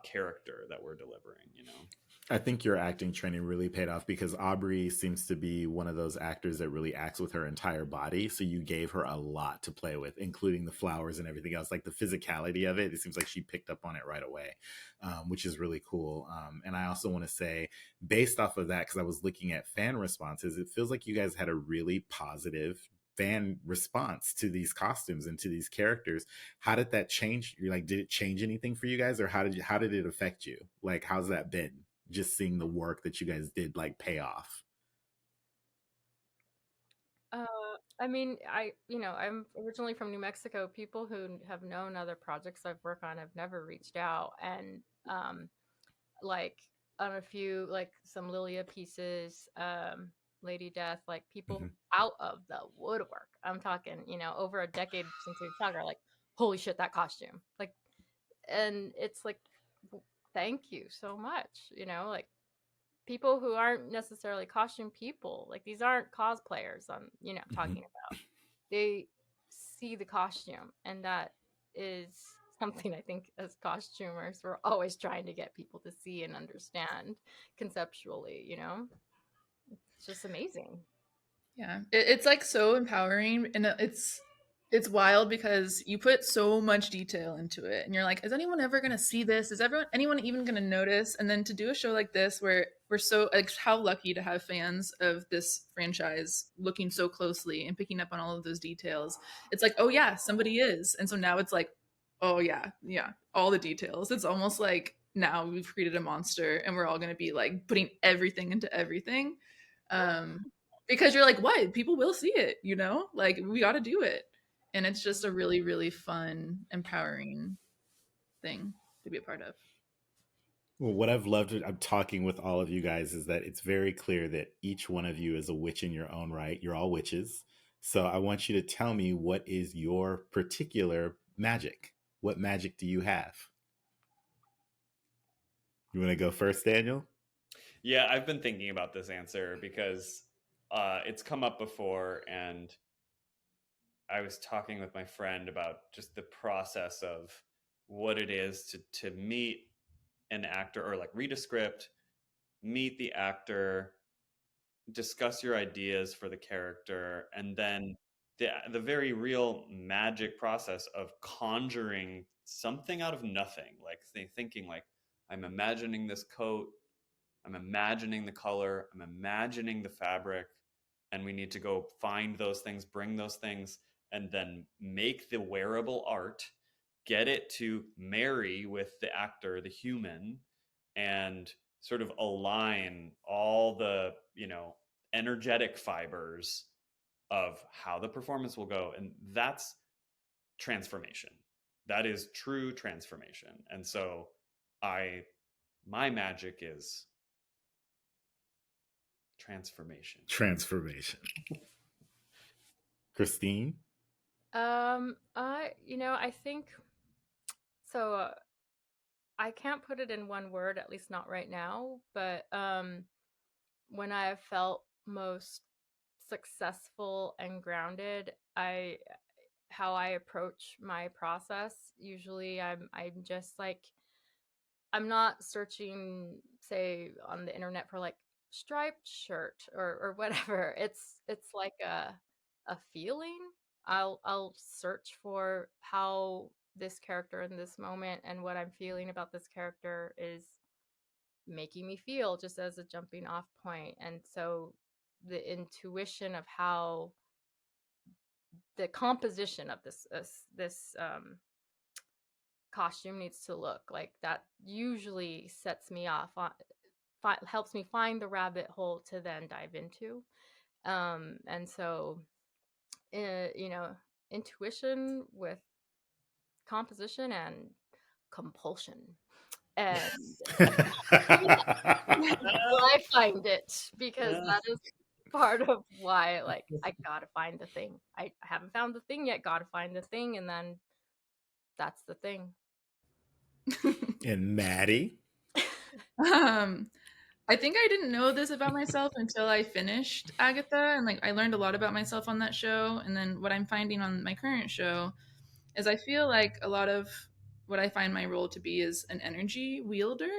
character that we're delivering, you know. I think your acting training really paid off, because Aubrey seems to be one of those actors that really acts with her entire body. So you gave her a lot to play with, including the flowers and everything else, like the physicality of it. It seems like she picked up on it right away, which is really cool. And I also want to say, based off of that, because I was looking at fan responses, it feels like you guys had a really positive fan response to these costumes and to these characters. How did that change? Like, did it change anything for you guys, or how did it affect you? Like, how's that been? Just seeing the work that you guys did like pay off. I mean, I'm originally from New Mexico. People who have known other projects I've worked on have never reached out, and like on a few, like some Lilia pieces, Lady Death, like people out of the woodwork. I'm talking, over a decade since we've talked, are like, holy shit, that costume, like, and it's like, thank you so much, like people who aren't necessarily costume people, like these aren't cosplayers I'm talking about. They see the costume, and that is something I think as costumers we're always trying to get people to see and understand conceptually. It's just amazing. Yeah, it's like so empowering, and it's wild because you put so much detail into it, and you're like, is anyone ever gonna see this? Is anyone even gonna notice? And then to do a show like this, where we're so like, how lucky to have fans of this franchise looking so closely and picking up on all of those details. It's like, oh yeah, somebody is, and so now it's like, oh yeah, all the details. It's almost like now we've created a monster, and we're all gonna be like putting everything into everything. Because you're like, what? People will see it, like we got to do it. And it's just a really, really fun, empowering thing to be a part of. Well, what I've loved, I'm talking with all of you guys, is that it's very clear that each one of you is a witch in your own right. You're all witches. So I want you to tell me, what is your particular magic? What magic do you have? You want to go first, Daniel? Yeah, I've been thinking about this answer because it's come up before, and I was talking with my friend about just the process of what it is to meet an actor, or like read a script, meet the actor, discuss your ideas for the character, and then the very real magic process of conjuring something out of nothing, like thinking like, I'm imagining this coat, I'm imagining the color, I'm imagining the fabric, and we need to go find those things, bring those things, and then make the wearable art, get it to marry with the actor, the human, and sort of align all the, energetic fibers of how the performance will go. And that's transformation. That is true transformation. And so my magic is transformation. Christine? I think so. I can't put it in one word, at least not right now, but when I have felt most successful and grounded, how I approach my process, usually I'm just like, I'm not searching, say, on the internet for like striped shirt or whatever. It's like a feeling. I'll search for how this character in this moment and what I'm feeling about this character is making me feel, just as a jumping off point. And so the intuition of how the composition of this costume needs to look like, that usually sets me off on, helps me find the rabbit hole to then dive into. And so intuition with composition and compulsion. And I find it, because that is part of why, like, I gotta find the thing. I haven't found the thing yet, gotta find the thing, and then that's the thing. And Maddie? I think I didn't know this about myself until I finished Agatha, and like I learned a lot about myself on that show. And then what I'm finding on my current show is I feel like a lot of what I find my role to be is an energy wielder.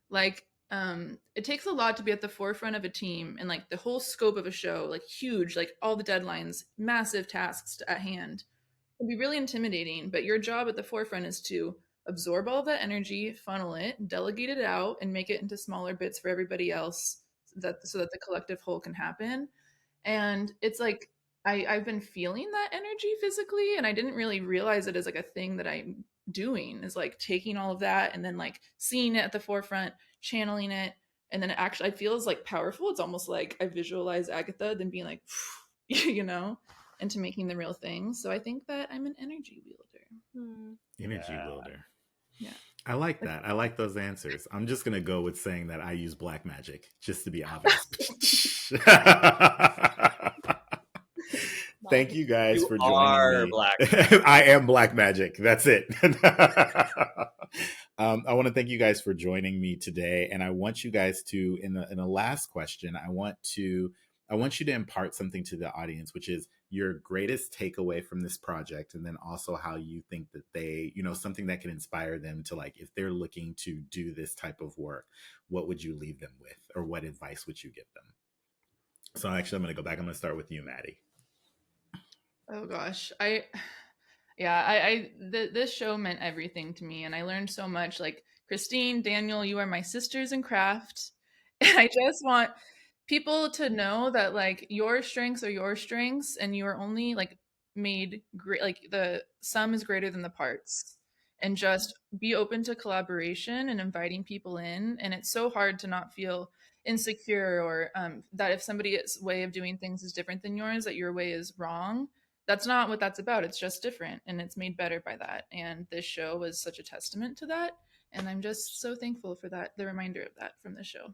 Like, it takes a lot to be at the forefront of a team, and like the whole scope of a show, like huge, like all the deadlines, massive tasks at hand, can be really intimidating. But your job at the forefront is to absorb all that energy, funnel it, delegate it out, and make it into smaller bits for everybody else, so that the collective whole can happen. And it's like I've been feeling that energy physically, and I didn't really realize it as like a thing that I'm doing, is like taking all of that and then like seeing it at the forefront, channeling it, and then it actually, it feels like powerful. It's almost like I visualize Agatha then being like, you know, into making the real thing. So I think that I'm an energy wielder. Energy wielder. Yeah. I like that. I like those answers. I'm just going to go with saying that I use black magic, just to be obvious. Thank you guys for joining me. Black. I am black magic. That's it. I want to thank you guys for joining me today, and I want you guys to, in the last question, I want you to impart something to the audience, which is your greatest takeaway from this project, and then also how you think that they, something that can inspire them to, like, if they're looking to do this type of work, what would you leave them with, or what advice would you give them? So actually, I'm going to go back. I'm going to start with you, Maddie. Oh gosh, this show meant everything to me, and I learned so much. Like, Christine, Daniel, you are my sisters in craft, and I just want people to know that, like, your strengths are your strengths, and you are only like made great. Like, the sum is greater than the parts, and just be open to collaboration and inviting people in. And it's so hard to not feel insecure, or that if somebody's way of doing things is different than yours, that your way is wrong. That's not what that's about. It's just different, and it's made better by that. And this show was such a testament to that. And I'm just so thankful for that, the reminder of that from the show.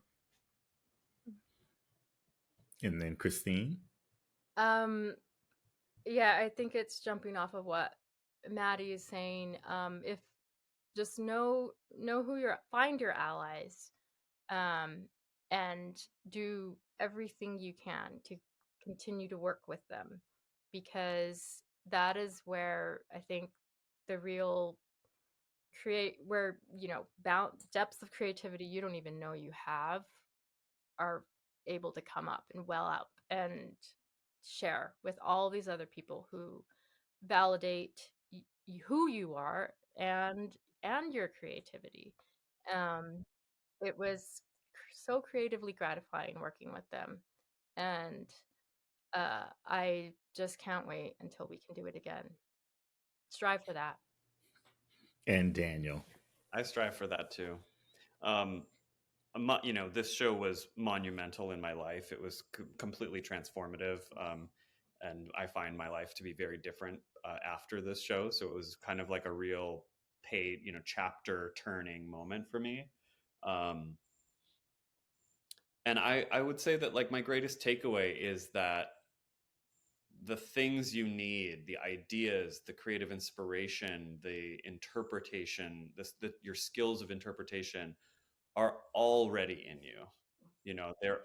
And then Christine? Yeah, I think it's jumping off of what Maddie is saying. If just know who find your allies, and do everything you can to continue to work with them, because that is where I think the real depths of creativity you don't even know you have are able to come up and well up and share with all these other people who validate who you are and your creativity. It was so creatively gratifying working with them, and I just can't wait until we can do it again. Strive for that. And Daniel? I strive for that too. This show was monumental in my life. It was completely transformative. And I find my life to be very different after this show. So it was kind of like a real chapter turning moment for me. And I would say that, like, my greatest takeaway is that the things you need, the ideas, the creative inspiration, the interpretation, your skills of interpretation are already in you.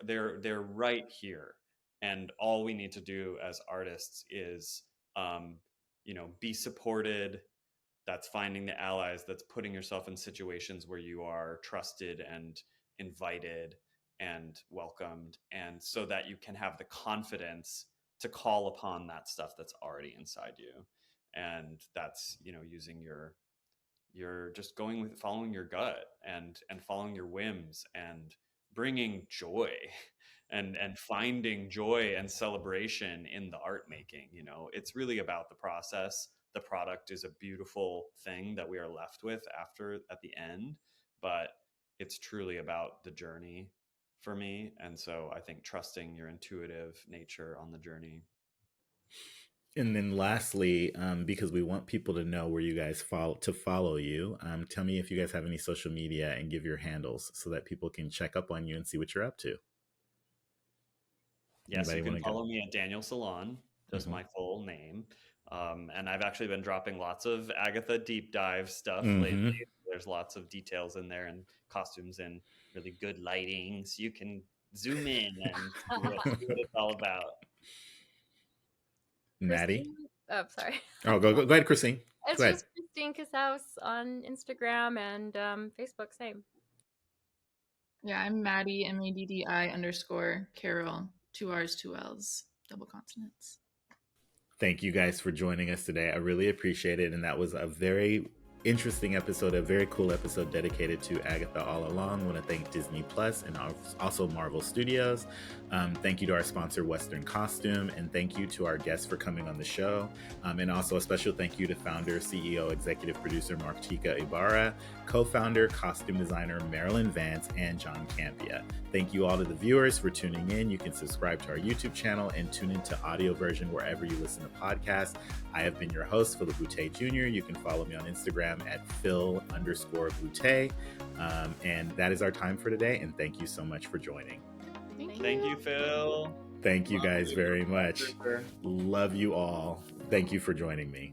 They're right here, and all we need to do as artists is be supported. That's finding the allies, that's putting yourself in situations where you are trusted and invited and welcomed, and so that you can have the confidence to call upon that stuff that's already inside you. And that's using you're just going with following your gut and following your whims and bringing joy and finding joy and celebration in the art making. It's really about the process. The product is a beautiful thing that we are left with at the end, but it's truly about the journey for me. And so I think trusting your intuitive nature on the journey. And then lastly, because we want people to know where you guys follow you, tell me if you guys have any social media and give your handles so that people can check up on you and see what you're up to. Yes, Anybody you can want to go? follow me at Daniel Selon, just my full name. And I've actually been dropping lots of Agatha deep dive stuff lately. There's lots of details in there and costumes and really good lighting, so you can zoom in and see what it's all about. Maddie? Christine, oh, sorry. Oh, go ahead, Christine. It's Go ahead. just Christine Casaus on Instagram and Facebook, same. Yeah, I'm Maddi, MADDI_Carroll, 2 R's, 2 L's, double consonants. Thank you guys for joining us today. I really appreciate it. And that was a very interesting episode, a very cool episode dedicated to Agatha all along. I want to thank Disney Plus and also Marvel Studios. Thank you to our sponsor, Western Costume, and thank you to our guests for coming on the show. And also a special thank you to founder, CEO, executive producer Martika Ibarra, co-founder, costume designer Marilyn Vance, and John Campea. Thank you all to the viewers for tuning in. You can subscribe to our YouTube channel and tune into audio version wherever you listen to podcasts. I have been your host, Phillip Boutté Jr. You can follow me on Instagram at Phil_Boutté. And that is our time for today. And thank you so much for joining. Thank you, Phil. Thank you guys very much. Love you all. Thank you for joining me.